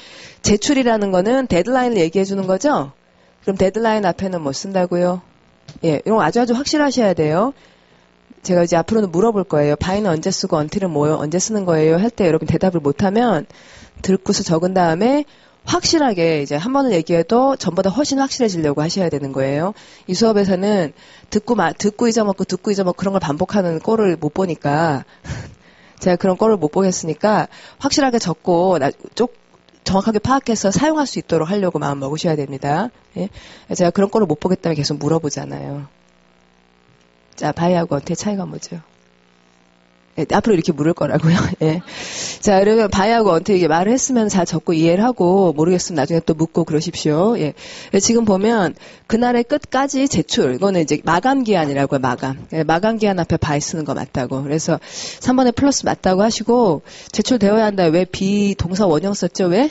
제출이라는 거는 데드라인을 얘기해 주는 거죠? 그럼 데드라인 앞에는 뭐 쓴다고요? 예, 이런 거 아주 확실하셔야 돼요. 제가 이제 앞으로는 물어볼 거예요. by는 언제 쓰고 until은 뭐요? 언제 쓰는 거예요? 할 때 여러분 대답을 못하면 듣고서 적은 다음에 확실하게 이제 한 번을 얘기해도 전보다 훨씬 확실해지려고 하셔야 되는 거예요. 이 수업에서는 듣고 잊어먹고 그런 걸 반복하는 꼴을 못 보니까 제가 그런 꼴을 못 보겠으니까 확실하게 적고 정확하게 파악해서 사용할 수 있도록 하려고 마음 먹으셔야 됩니다. 예? 제가 그런 거를 못 보겠다면 계속 물어보잖아요. 자, by하고 until의 차이가 뭐죠? 예, 앞으로 이렇게 물을 거라고요. 예. 자, 그러면 by하고 until 이게 말을 했으면 잘 적고 이해를 하고 모르겠으면 나중에 또 묻고 그러십시오. 예. 지금 보면 그날의 끝까지 제출. 이거는 이제 마감 기한이라고요. 마감. 예, 마감 기한 앞에 by 쓰는 거 맞다고. 그래서 3번에 플러스 맞다고 하시고 제출되어야 한다. 왜 be 동사 원형 썼죠? 왜?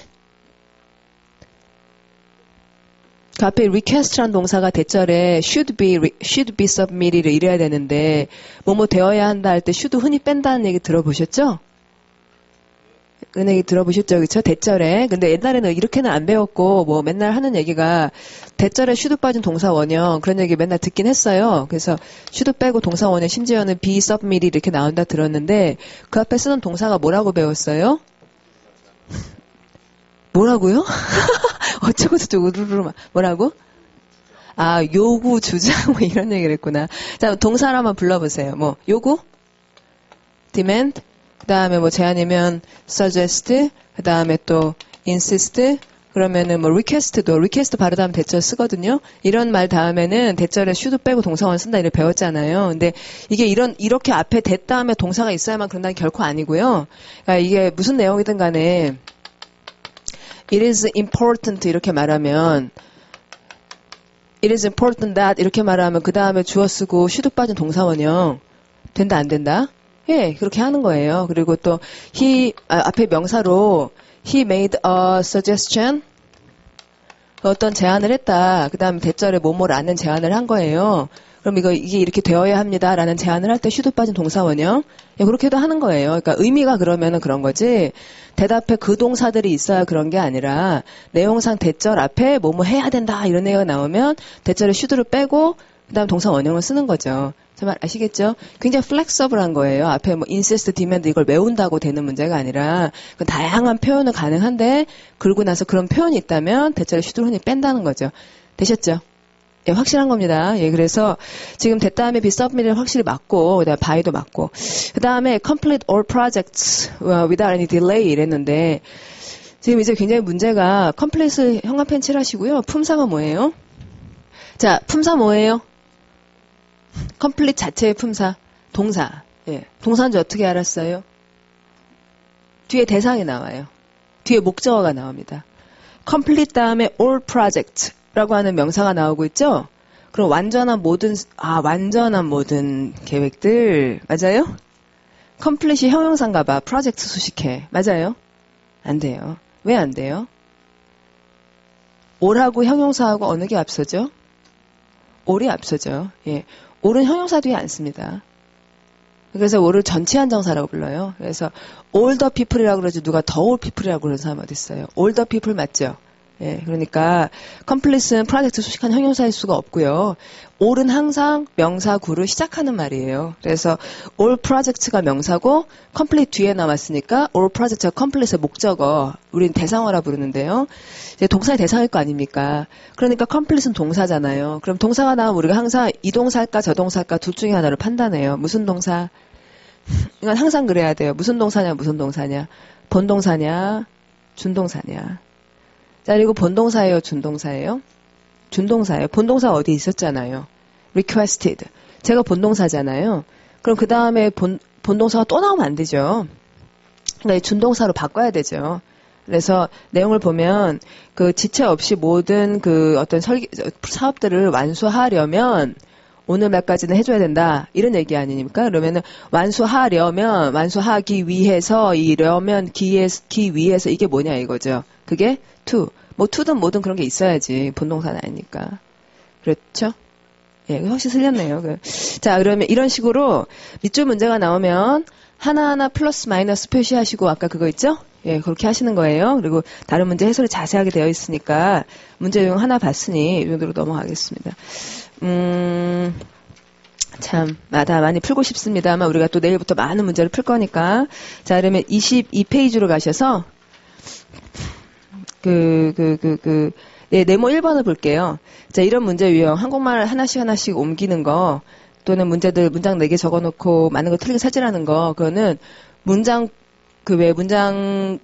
그 앞에 request라는 동사가 대절에 should be submitted 이래야 되는데 뭐뭐 되어야 한다 할 때 should 흔히 뺀다는 얘기 들어보셨죠? 그런 얘기 들어보셨죠? 그렇죠? 대절에. 근데 옛날에는 이렇게는 안 배웠고 뭐 맨날 하는 얘기가 대절에 should 빠진 동사 원형 그런 얘기 맨날 듣긴 했어요. 그래서 should 빼고 동사 원형 심지어는 be submitted 이렇게 나온다 들었는데 그 앞에 쓰는 동사가 뭐라고 배웠어요? 뭐라고요? 어쩌고저쩌고 우르르 뭐라고? 아, 요구, 주장 뭐 이런 얘기를 했구나. 자, 동사를 한번 불러보세요. 뭐 요구? demand? 그 다음에 뭐 제안이면 suggest, 그 다음에 또 insist, 그러면은 뭐 request 바로 다음 대절 쓰거든요. 이런 말 다음에는 대절에 should 빼고 동사원 쓴다 이렇게 배웠잖아요. 근데 이게 이렇게 앞에 that 다음에 동사가 있어야만 그런다는 결코 아니고요. 그러니까 이게 무슨 내용이든 간에 it is important 이렇게 말하면 it is important that 이렇게 말하면 그 다음에 주어 쓰고 should 빠진 동사원형 된다 안 된다? 예, 그렇게 하는 거예요. 그리고 또 앞에 명사로 he made a suggestion. 어떤 제안을 했다. 그 다음에 대절에 뭐뭐라는 제안을 한 거예요. 그럼 이게 이렇게 되어야 합니다라는 제안을 할 때 should 빠진 동사원형. 예, 그렇게도 하는 거예요. 그러니까 의미가 그러면은 그런 거지. 대답에 그 동사들이 있어야 그런 게 아니라 내용상 대절 앞에 뭐뭐 해야 된다 이런 얘기가 나오면 대절에 should를 빼고 그 다음 동사 원형을 쓰는 거죠. 제 말 아시겠죠? 굉장히 플렉서블한 거예요. 앞에 뭐 insist, demand 이걸 외운다고 되는 문제가 아니라 그 다양한 표현은 가능한데 그러고 나서 그런 표현이 있다면 대절에 should를 흔히 뺀다는 거죠. 되셨죠? 예, 확실한 겁니다. 예, 그래서 지금 that 다음에 be submitted 확실히 맞고 그다음에 by도 맞고 그 다음에 complete all projects without any delay 이랬는데 지금 이제 굉장히 문제가 complete 형광펜 칠하시고요. 품사가 뭐예요? 자, 품사 뭐예요? complete 자체의 품사, 동사. 예, 동사인지 어떻게 알았어요? 뒤에 대상이 나와요. 뒤에 목적어가 나옵니다. complete 다음에 all project라고 하는 명사가 나오고 있죠? 그럼 완전한 모든 계획들, 맞아요? complete이 형용사인가 봐. project 수식해. 맞아요? 안 돼요. 왜 안 돼요? all하고 형용사하고 어느 게 앞서죠? all이 앞서죠. 예. all은 형용사 뒤에 안 씁니다. 그래서 all을 전치 한정사라고 불러요. 그래서 all the people이라고 그러지 누가 the all people이라고 그러는 사람 어디 있어요? all the people 맞죠? 예, 그러니까 complete는 프로젝트 수식한 형용사일 수가 없고요. all은 항상 명사 구를 시작하는 말이에요. 그래서 all project가 명사고 complete 뒤에 나왔으니까 all project가 complete의 목적어, 우린 대상어라 부르는데요. 이제 동사의 대상일 거 아닙니까? 그러니까 complete는 동사잖아요. 그럼 동사가 나오면 우리가 항상 이 동사일까 저 동사일까 둘 중에 하나를 판단해요. 무슨 동사? 이건 항상 그래야 돼요. 무슨 동사냐 무슨 동사냐. 본동사냐 준동사냐. 자, 그리고 본동사예요, 준동사예요? 준동사예요. 본동사 어디 있었잖아요. requested. 제가 본동사잖아요. 그럼 그 다음에 본동사가 또 나오면 안 되죠. 그러니까 준동사로 바꿔야 되죠. 그래서 내용을 보면 그 지체 없이 모든 그 어떤 사업들을 완수하려면 오늘 몇까지는 해줘야 된다. 이런 얘기 아닙니까? 그러면은 완수하기 위해서 이려면 기 위해서 이게 뭐냐 이거죠. 그게 to. 뭐 to든 뭐든 그런 게 있어야지. 본동사는 아니니까. 그렇죠? 예, 확실히 틀렸네요. 자, 그러면 이런 식으로 밑줄 문제가 나오면 하나하나 플러스 마이너스 표시하시고 아까 그거 있죠? 예, 그렇게 하시는 거예요. 그리고 다른 문제 해설이 자세하게 되어 있으니까 문제 용 하나 봤으니 이 정도로 넘어가겠습니다. 참, 다 많이 풀고 싶습니다만 우리가 또 내일부터 많은 문제를 풀 거니까. 자, 그러면 22페이지로 가셔서 네모 1번을 볼게요. 자, 이런 문제 유형. 한국말 하나씩 옮기는 거, 또는 문제들 문장 4개 적어놓고 많은 거 틀리게 찾으라는 거, 그거는 문장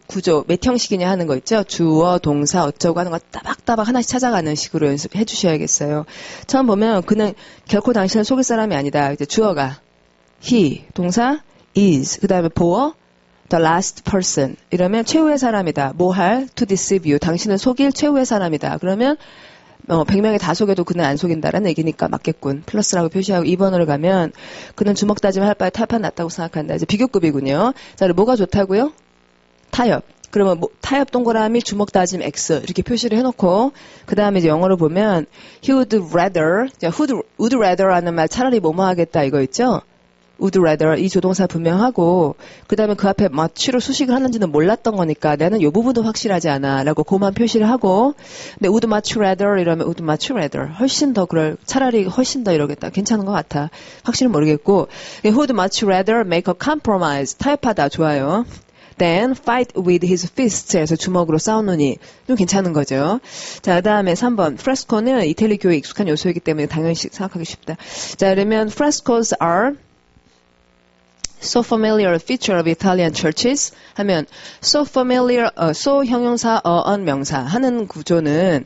구조, 몇 형식이냐 하는 거 있죠? 주어, 동사, 어쩌고 하는 거 따박따박 하나씩 찾아가는 식으로 연습해 주셔야겠어요. 처음 보면 그냥 결코 당신을 속일 사람이 아니다. 이제 주어가 he, 동사 is, 그 다음에 보어, the last person. 이러면 최후의 사람이다. 뭐 할? to deceive you. 당신을 속일 최후의 사람이다. 그러면 100명이 다 속여도 그는 안 속인다라는 얘기니까 맞겠군. 플러스라고 표시하고 2번으로 가면 그는 주먹 다짐을 할 바에 타협한 낫다고 생각한다. 이제 비교급이군요. 자, 그럼 뭐가 좋다고요? 타협. 그러면 타협 동그라미 주먹 다짐 X 이렇게 표시를 해놓고 그 다음에 이제 영어로 보면 he would rather, would rather 하는 말 차라리 뭐뭐 하겠다 이거 있죠? would rather 이 조동사 분명하고 그 다음에 그 앞에 much로 수식을 하는지는 몰랐던 거니까 나는 이 부분도 확실하지 않아 라고 그만 표시를 하고 근데 would much rather 이러면 would much rather 차라리 훨씬 더 이러겠다 괜찮은 것 같아 확실히 모르겠고 would much rather make a compromise 타협하다 좋아요 then fight with his fists 해서 주먹으로 싸우느니 좀 괜찮은 거죠. 자, 그 다음에 3번 fresco는 이태리 교에 익숙한 요소이기 때문에 당연히 생각하기 쉽다. 자, 그러면 frescoes are So familiar feature of Italian churches 하면 so familiar, so 형용사, on 명사 하는 구조는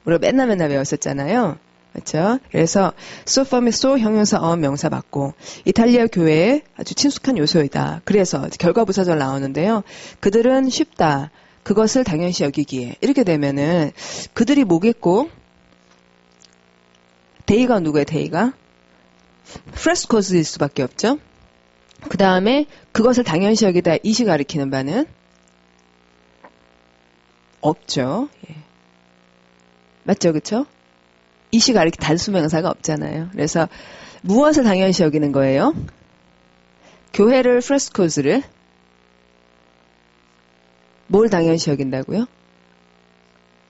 우리가 맨날 외웠었잖아요. 그렇죠? 그래서 so familiar, so 형용사, on 명사 맞고 이탈리아 교회에 아주 친숙한 요소이다. 그래서 결과부사절 나오는데요. 그들은 쉽다. 그것을 당연시 여기기에 이렇게 되면은 그들이 뭐겠고 데이가 누구예요? 데이가? 프레스코즈일 수밖에 없죠. 그 다음에 그것을 당연시 여기다 이시 가리키는 바는 없죠. 예. 맞죠? 그쵸? 이시 가리키 단수명사가 없잖아요. 그래서 무엇을 당연시 여기는 거예요? 교회를 프레스코즈를 뭘 당연시 여긴다고요?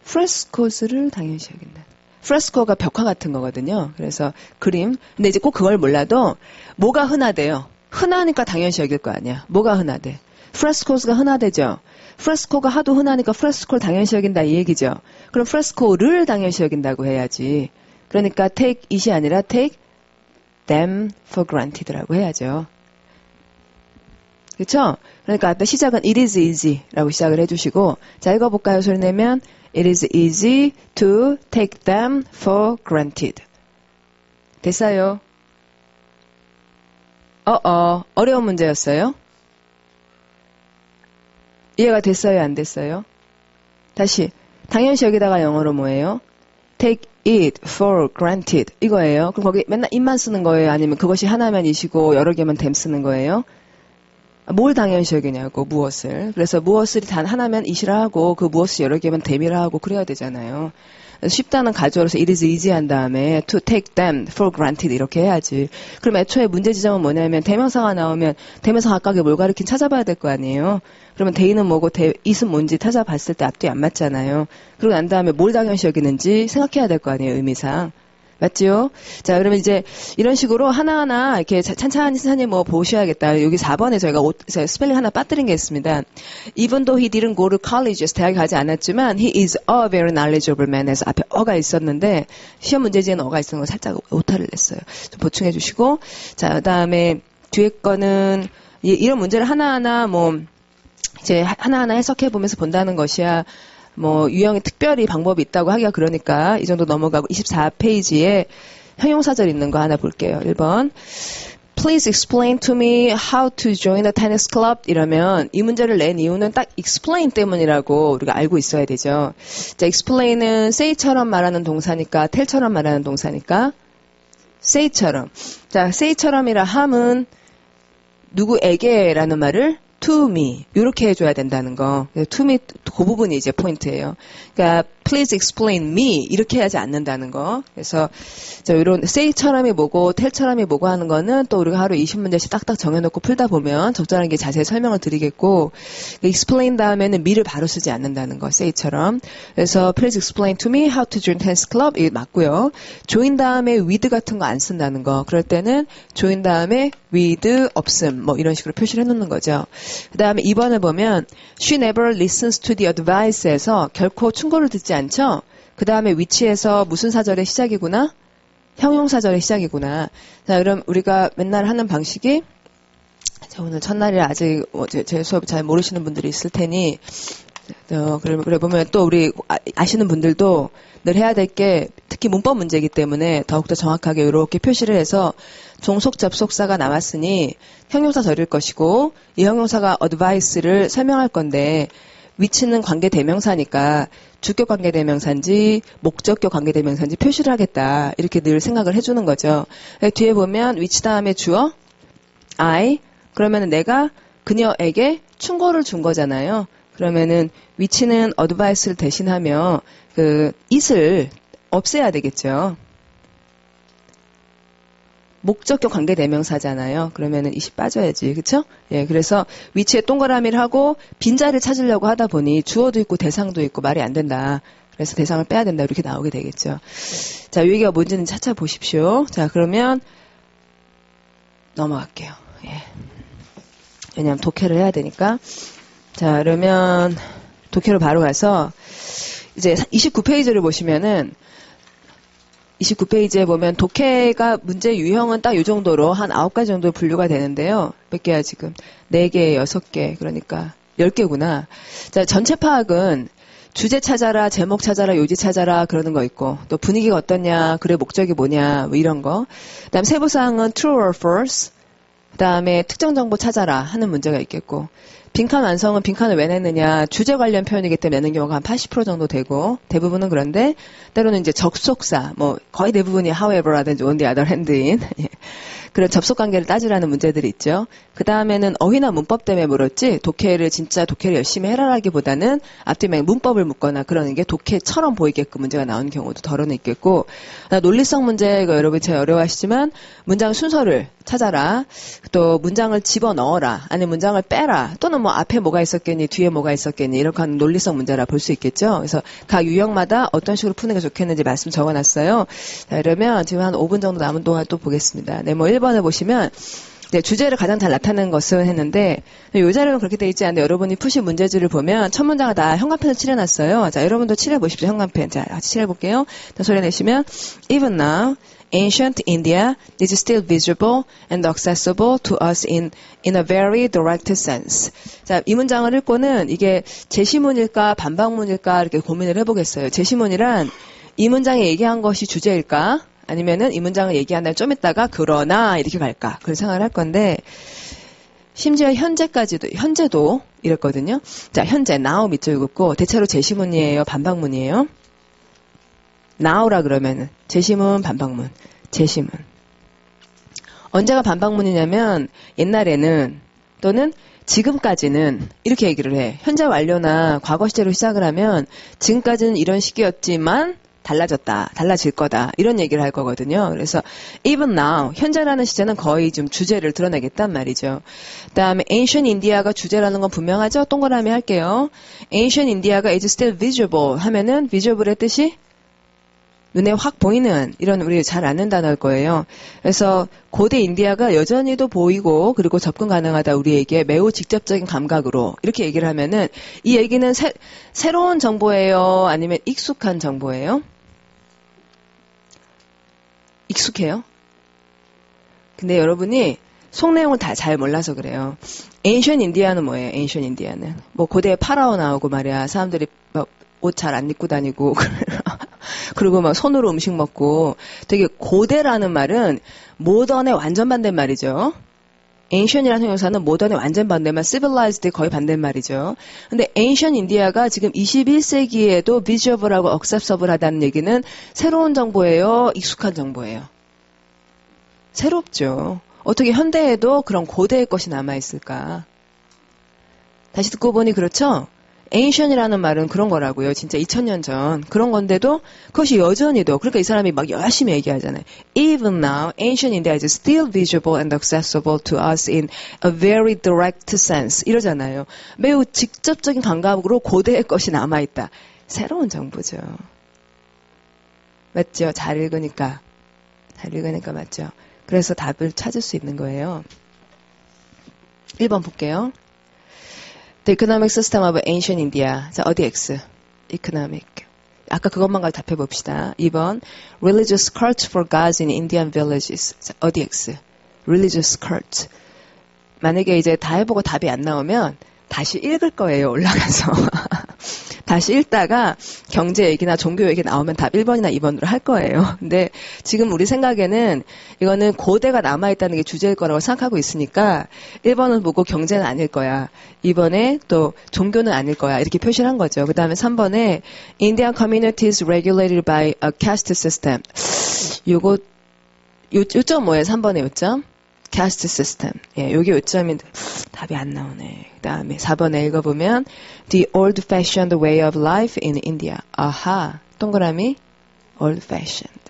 프레스코즈를 당연시 여긴다. 프레스코가 벽화 같은 거거든요. 그래서 그림. 근데 이제 꼭 그걸 몰라도 뭐가 흔하대요? 흔하니까 당연시 여길 거 아니야. 뭐가 흔하대? 프레스코즈가 흔하대죠. 프레스코가 하도 흔하니까 프레스코를 당연시 여긴다 이 얘기죠. 그럼 프레스코를 당연시 여긴다고 해야지. 그러니까 take it이 아니라 take them for granted라고 해야죠. 그렇죠? 그러니까 아까 시작은 it is easy라고 시작을 해주시고 자 읽어볼까요? 소리 내면 it is easy to take them for granted. 됐어요? 어려운 문제였어요? 이해가 됐어요? 안 됐어요? 다시 당연시 여기다가 영어로 뭐예요? take it for granted 이거예요. 그럼 거기 맨날 it만 쓰는 거예요? 아니면 그것이 하나면 it이고 여러 개면 them 쓰는 거예요? 뭘 당연시 여기냐고 무엇을. 그래서 무엇을 단 하나면 it이라 하고 그 무엇이 여러 개면 them이라 하고 그래야 되잖아요. 쉽다는 가주어로서 it is easy 한 다음에 to take them for granted 이렇게 해야지. 그럼 애초에 문제 지점은 뭐냐면 대명사가 나오면 대명사 각각에 뭘 가리킨 찾아봐야 될 거 아니에요. 그러면 대의는 뭐고 it은 뭔지 찾아봤을 때 앞뒤 안 맞잖아요. 그러고 난 다음에 뭘 당연시 여기는지 생각해야 될 거 아니에요. 의미상. 맞죠? 자, 그러면 이제 이런 식으로 하나하나 이렇게 찬찬히 뭐 보셔야겠다. 여기 4번에 저희가 스펠링 하나 빠뜨린 게 있습니다. Even though he didn't go to college, 대학에 가지 않았지만 he is a very knowledgeable man 해서 앞에 어가 있었는데 시험 문제지에는 어가 있었는 거 살짝 오타를 냈어요. 좀 보충해 주시고 자, 그다음에 뒤에 거는 이런 문제를 하나하나 뭐 이제 하나하나 해석해 보면서 본다는 것이야. 뭐 유형이 특별히 방법이 있다고 하기가 그러니까 이 정도 넘어가고 24페이지에 형용사절 있는 거 하나 볼게요. 1번 Please explain to me how to join the tennis club 이러면 이 문제를 낸 이유는 딱 explain 때문이라고 우리가 알고 있어야 되죠. 자, explain은 say처럼 말하는 동사니까 tell처럼 말하는 동사니까 say처럼. 자, say처럼이라 함은 누구에게라는 말을 to me 이렇게 해줘야 된다는 거. to me 그 부분이 이제 포인트예요. 그러니까 please explain me 이렇게 하지 않는다는 거. 그래서 이런 say처럼이 뭐고 tell처럼이 뭐고 하는 거는 또 우리가 하루 20문제씩 딱딱 정해놓고 풀다 보면 적절한 게 자세히 설명을 드리겠고 explain 다음에는 me를 바로 쓰지 않는다는 거. say처럼. 그래서 please explain to me how to join tennis club 이게 맞고요. join 다음에 with 같은 거 안 쓴다는 거. 그럴 때는 join 다음에 with 없음 뭐 이런 식으로 표시를 해놓는 거죠. 그 다음에 2번을 보면 she never listens to the advice에서 결코 충고를 듣지 않죠. 그 다음에 which에서 무슨 사절의 시작이구나? 형용사절의 시작이구나. 자, 그럼 우리가 맨날 하는 방식이 자, 오늘 첫날이라 아직 제 수업 잘 모르시는 분들이 있을 테니 그래 보면 또 우리 아시는 분들도 늘 해야 될 게 특히 문법 문제이기 때문에 더욱더 정확하게 이렇게 표시를 해서 종속 접속사가 나왔으니 형용사절일 것이고 이 형용사가 advice를 설명할 건데 which는 관계대명사니까 주격 관계대명사인지 목적격 관계대명사인지 표시를 하겠다. 이렇게 늘 생각을 해주는 거죠. 뒤에 보면 which 다음에 주어 I 그러면 내가 그녀에게 충고를 준 거잖아요. 그러면은 which는 advice를 대신하며 그 it을 없애야 되겠죠. 목적격 관계대명사잖아요. 그러면은 it이 빠져야지. 그쵸? 예, 그래서 위치에 동그라미를 하고 빈자리를 찾으려고 하다 보니 주어도 있고 대상도 있고 말이 안 된다. 그래서 대상을 빼야 된다. 이렇게 나오게 되겠죠. 자, 이 얘기가 뭔지는 찾아보십시오. 자, 그러면 넘어갈게요. 예. 왜냐하면 독해를 해야 되니까. 자, 그러면 독해로 바로 가서 이제 29페이지를 보시면은 29페이지에 보면 독해가 문제 유형은 딱 이 정도로 한 9가지 정도 분류가 되는데요. 몇 개야 지금? 4개, 6개. 그러니까 10개구나. 자, 전체 파악은 주제 찾아라, 제목 찾아라, 요지 찾아라 그러는 거 있고 또 분위기가 어떠냐, 글의 목적이 뭐냐 뭐 이런 거. 그다음 세부사항은 true or false. 그다음에 특정 정보 찾아라 하는 문제가 있겠고 빈칸 완성은 빈칸을 왜 냈느냐 주제 관련 표현이기 때문에 내는 경우가 한 80% 정도 되고 대부분은 그런데 때로는 이제 접속사 뭐 거의 대부분이 however라든지 on the other hand인 그런 접속 관계를 따지라는 문제들이 있죠. 그 다음에는 어휘나 문법 때문에 물었지 독해를 열심히 해라라기보다는 앞뒤에 문법을 묻거나 그러는 게 독해처럼 보이게끔 문제가 나오는 경우도 덜어는 있겠고 논리성 문제 이거 여러분 제일 어려워하시지만 문장 순서를 찾아라 또 문장을 집어넣어라 아니면 문장을 빼라 또는 뭐 앞에 뭐가 있었겠니 뒤에 뭐가 있었겠니 이렇게 하는 논리성 문제라 볼 수 있겠죠. 그래서 각 유형마다 어떤 식으로 푸는 게 좋겠는지 말씀 적어놨어요. 자, 그러면 지금 한 5분 정도 남은 동안 또 보겠습니다. 네, 뭐 1번을 보시면 네, 주제를 가장 잘 나타내는 것은 했는데 이 자료는 그렇게 돼 있지 않는데 여러분이 푸신 문제지를 보면 첫 문장을 다 현관펜으로 칠해놨어요. 자, 여러분도 칠해보십시오. 현관펜. 자, 같이 칠해볼게요. 자, 소리 내시면 Even now, ancient India is still visible and accessible to us in a very direct sense. 자, 이 문장을 읽고는 이게 제시문일까 반박문일까 이렇게 고민을 해보겠어요. 제시문이란 이 문장에 얘기한 것이 주제일까? 아니면은 이 문장을 얘기한 다음에 좀 있다가 그러나 이렇게 갈까? 그런 생각을 할 건데 심지어 현재도 이랬거든요. 자, 현재 now 밑줄 긋고 대체로 제시문이에요, 반박문이에요? now라 그러면은 제시문, 반박문, 제시문. 언제가 반박문이냐면 옛날에는 또는 지금까지는 이렇게 얘기를 해. 현재 완료나 과거 시제로 시작을 하면 지금까지는 이런 시기였지만 달라졌다, 달라질 거다 이런 얘기를 할 거거든요. 그래서 even now 현재라는 시제는 거의 좀 주제를 드러내겠단 말이죠. 그다음에 ancient India가 주제라는 건 분명하죠. 동그라미 할게요. ancient India가 is still visible 하면은 visible의 뜻이 눈에 확 보이는 이런 우리 잘 아는 단어일 거예요. 그래서 고대 인디아가 여전히도 보이고 그리고 접근 가능하다 우리에게 매우 직접적인 감각으로 이렇게 얘기를 하면은 이 얘기는 새로운 정보예요? 아니면 익숙한 정보예요? 익숙해요? 근데 여러분이 속 내용을 다 잘 몰라서 그래요. Ancient India는 뭐예요? Ancient India는 뭐 고대 파라오 나오고 말이야. 사람들이 옷 잘 안 입고 다니고 그리고 막 손으로 음식 먹고 되게 고대라는 말은 모던의 완전 반대말이죠. ancient이라는 형용사는 모던의 완전 반대말, civilized의 거의 반대말이죠. 근데 ancient India가 지금 21세기에도 visible하고 accessible하다는 얘기는 새로운 정보예요? 익숙한 정보예요? 새롭죠. 어떻게 현대에도 그런 고대의 것이 남아있을까? 다시 듣고 보니 그렇죠? ancient이라는 말은 그런 거라고요. 진짜 2000년 전 그런 건데도 그것이 여전히도 그러니까 이 사람이 막 열심히 얘기하잖아요. Even now, ancient India is still visible and accessible to us in a very direct sense. 이러잖아요. 매우 직접적인 감각으로 고대의 것이 남아있다. 새로운 정보죠. 맞죠? 잘 읽으니까 맞죠? 그래서 답을 찾을 수 있는 거예요. 1번 볼게요. The economic system of ancient India. 자, 어디 X? economic. 아까 그것만 가지고 답해 봅시다. 2번. Religious cult for gods in Indian villages. 자, 어디 X? religious cult. 만약에 이제 다 해보고 답이 안 나오면 다시 읽을 거예요. 올라가서. 다시 읽다가 경제 얘기나 종교 얘기 나오면 답 1번이나 2번으로 할 거예요. 근데 지금 우리 생각에는 이거는 고대가 남아있다는 게 주제일 거라고 생각하고 있으니까 1번은 보고 경제는 아닐 거야. 2번에 또 종교는 아닐 거야. 이렇게 표시를 한 거죠. 그 다음에 3번에 Indian communities regulated by a caste system. 요점 뭐예요? 3번의 요점? caste system. 예, 요게 요점인데 답이 안 나오네. 그 다음에 4번에 읽어보면 the old-fashioned way of life in India. 아하, 동그라미 old-fashioned.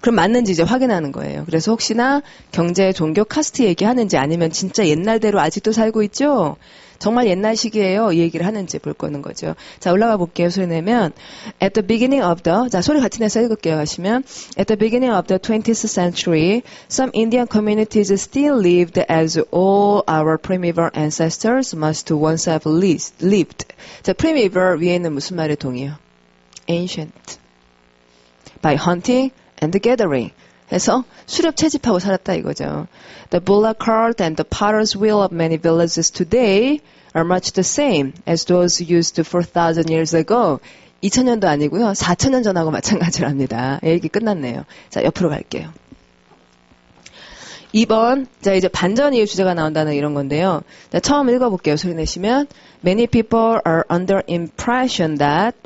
그럼 맞는지 이제 확인하는 거예요. 그래서 혹시나 경제, 종교, 카스트 얘기하는지 아니면 진짜 옛날대로 아직도 살고 있죠? 정말 옛날 시기예요. 이 얘기를 하는지 볼 거는 거죠. 자, 올라가 볼게요. 소리 내면 At the beginning of the 자, 소리 같이 내서 읽을게요. 하시면 At the beginning of the 20th century, some Indian communities still lived as all our primitive ancestors must once have lived. 자, primitive 위에 있는 무슨 말의 동이요? ancient. By hunting and gathering. 해서 수렵 채집하고 살았다 이거죠. The bullock cart and the potter's wheel of many villages today are much the same as those used 4,000 years ago. 2000년도 아니고요. 4000년 전하고 마찬가지랍니다. 얘기 끝났네요. 자, 옆으로 갈게요. 2번, 자, 이제 반전 이유 주제가 나온다는 이런 건데요. 자, 처음 읽어볼게요. 소리 내시면. Many people are under impression that,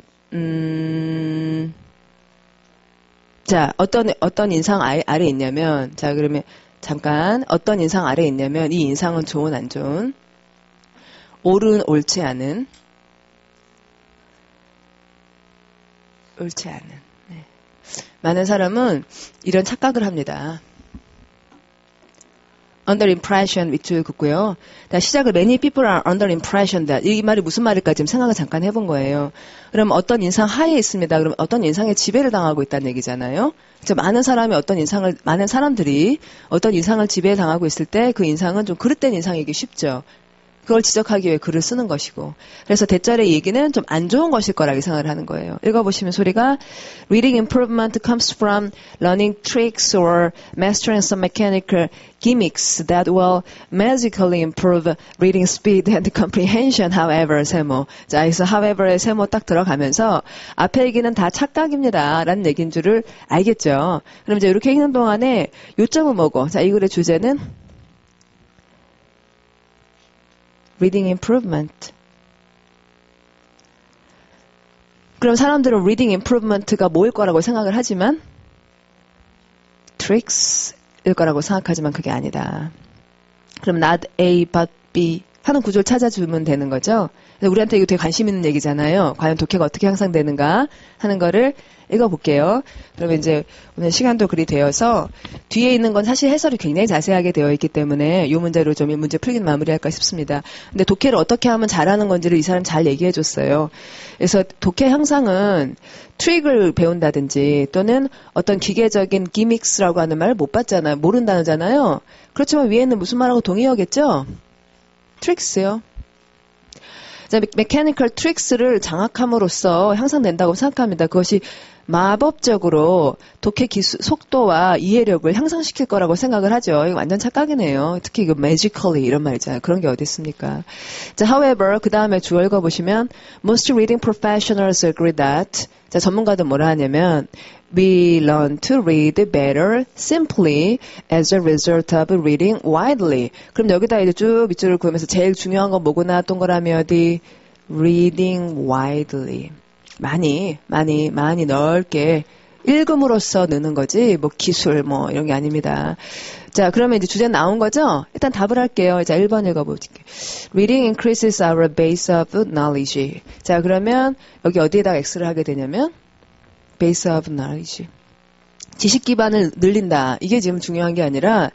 자, 어떤 인상 아래 있냐면, 자, 그러면, 잠깐, 어떤 인상 아래 있냐면, 이 인상은 좋은, 안 좋은, 옳은, 옳지 않은, 옳지 않은, 네. 많은 사람은 이런 착각을 합니다. under impression 밑줄 긋고요. 시작을 many people are under impression that 이 말이 무슨 말일까 지금 생각을 잠깐 해본 거예요. 그럼 어떤 인상 하에 있습니다. 그럼 어떤 인상에 지배를 당하고 있다는 얘기잖아요. 많은 사람들이 어떤 인상을 지배당하고 있을 때 그 인상은 좀 그릇된 인상이기 쉽죠. 그걸 지적하기 위해 글을 쓰는 것이고. 그래서 대절의 얘기는 좀 안 좋은 것일 거라고 생각을 하는 거예요. 읽어보시면 소리가 Reading improvement comes from learning tricks or mastering some mechanical gimmicks that will magically improve reading speed and comprehension. However, 세모. 자, 여기서 however의 세모 딱 들어가면서 앞에 얘기는 다 착각입니다. 라는 얘기인 줄을 알겠죠. 그럼 이제 이렇게 읽는 동안에 요점은 뭐고? 자, 이 글의 주제는 reading improvement. 그럼 사람들은 reading improvement가 뭐일 거라고 생각을 하지만 tricks일 거라고 생각하지만 그게 아니다. 그럼 not A but B 하는 구조를 찾아주면 되는 거죠. 우리한테 이거 되게 관심 있는 얘기잖아요. 과연 독해가 어떻게 향상되는가 하는 거를 읽어볼게요. 그러면 이제 오늘 시간도 그리 되어서 뒤에 있는 건 사실 해설이 굉장히 자세하게 되어 있기 때문에 이 문제로 좀 이 문제 풀기는 마무리할까 싶습니다. 근데 독해를 어떻게 하면 잘하는 건지를 이 사람 잘 얘기해 줬어요. 그래서 독해 향상은 트릭을 배운다든지 또는 어떤 기계적인 기믹스라고 하는 말을 못 봤잖아요. 모르는 단어잖아요. 그렇지만 위에는 무슨 말하고 동의어겠죠? 트릭스요. 메커니컬 트릭스를 장악함으로써 향상된다고 생각합니다. 그것이 마법적으로 독해 기술, 속도와 이해력을 향상시킬 거라고 생각을 하죠. 이거 완전 착각이네요. 특히 이거 magically 이런 말 있잖아요. 그런 게 어디 있습니까? 자, however, 그 다음에 주어 읽어보시면 most reading professionals agree that 자, 전문가들 뭐라 하냐면 we learn to read better simply as a result of reading widely. 그럼 여기다 이제 쭉 밑줄을 그으면서 제일 중요한 건 뭐구나 동그라미 어디 reading widely. 많이 넓게 읽음으로써 느는 거지 뭐 기술 뭐 이런 게 아닙니다. 자, 그러면 이제 주제 나온 거죠? 일단 답을 할게요. 자, 1번 읽어볼게요. Reading increases our base of knowledge. 자, 그러면 여기 어디에다가 X를 하게 되냐면 base of knowledge. 지식 기반을 늘린다. 이게 지금 중요한 게 아니라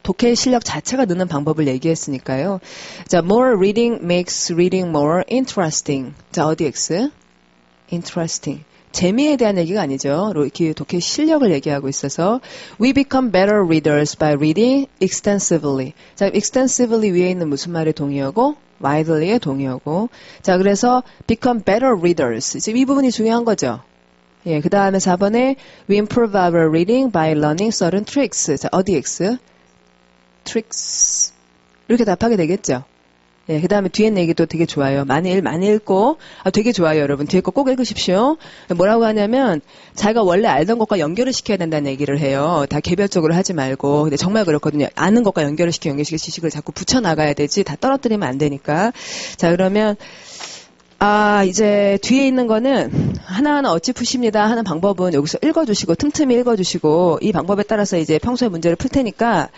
독해 실력 자체가 느는 방법을 얘기했으니까요. 자, more reading makes reading more interesting. 자, 어디 X? interesting. 재미에 대한 얘기가 아니죠. 이렇게 독해 실력을 얘기하고 있어서 we become better readers by reading extensively. 자, extensively 위에 있는 무슨 말의 동의어고 widely의 동의어고 자, 그래서 become better readers. 지금 이 부분이 중요한 거죠. 예, 그 다음에 4번에 we improve our reading by learning certain tricks. 자, 어디 X? tricks. 이렇게 답하게 되겠죠. 예, 그 다음에 뒤에 얘기도 되게 좋아요. 많이 읽고, 되게 좋아요, 여러분. 뒤에 거 꼭 읽으십시오. 뭐라고 하냐면, 자기가 원래 알던 것과 연결을 시켜야 된다는 얘기를 해요. 다 개별적으로 하지 말고. 근데 정말 그렇거든요. 아는 것과 연결시켜 지식을 자꾸 붙여나가야 되지. 다 떨어뜨리면 안 되니까. 자, 그러면, 이제 뒤에 있는 거는 하나하나 어찌 푸십니다 하는 방법은 여기서 읽어주시고, 틈틈이 읽어주시고, 이 방법에 따라서 이제 평소에 문제를 풀 테니까,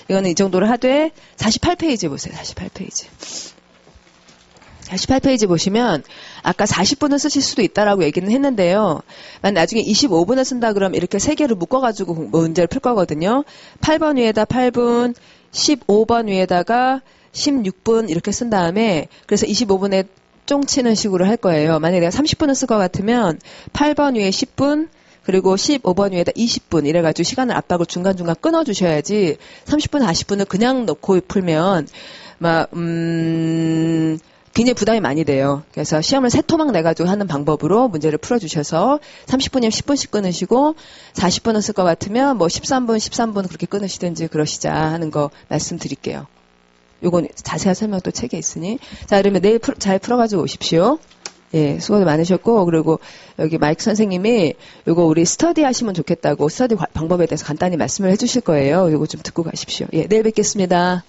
이거는 이 정도로 하되 48페이지 보세요. 48페이지. 48페이지 보시면 아까 40분을 쓰실 수도 있다라고 얘기는 했는데요. 나중에 25분을 쓴다 그러면 이렇게 세 개를 묶어가지고 문제를 풀 거거든요. 8번 위에다 8분, 15번 위에다가 16분 이렇게 쓴 다음에 그래서 25분에 쫑치는 식으로 할 거예요. 만약에 내가 30분을 쓸 것 같으면 8번 위에 10분, 그리고 15번 위에다 20분 이래가지고 시간을 압박을 중간중간 끊어주셔야지 30분, 40분을 그냥 넣고 풀면 굉장히 부담이 많이 돼요. 그래서 시험을 3토막 내가지고 하는 방법으로 문제를 풀어주셔서 30분이면 10분씩 끊으시고 40분은 쓸 것 같으면 뭐 13분 그렇게 끊으시든지 그러시자 하는 거 말씀드릴게요. 요건 자세한 설명 또 책에 있으니. 자, 그러면 내일 잘 풀어가지고 오십시오. 예, 수고도 많으셨고, 그리고 여기 마이크 선생님이 요거 우리 스터디 하시면 좋겠다고 스터디 방법에 대해서 간단히 말씀을 해주실 거예요. 요거 좀 듣고 가십시오. 예, 내일 뵙겠습니다.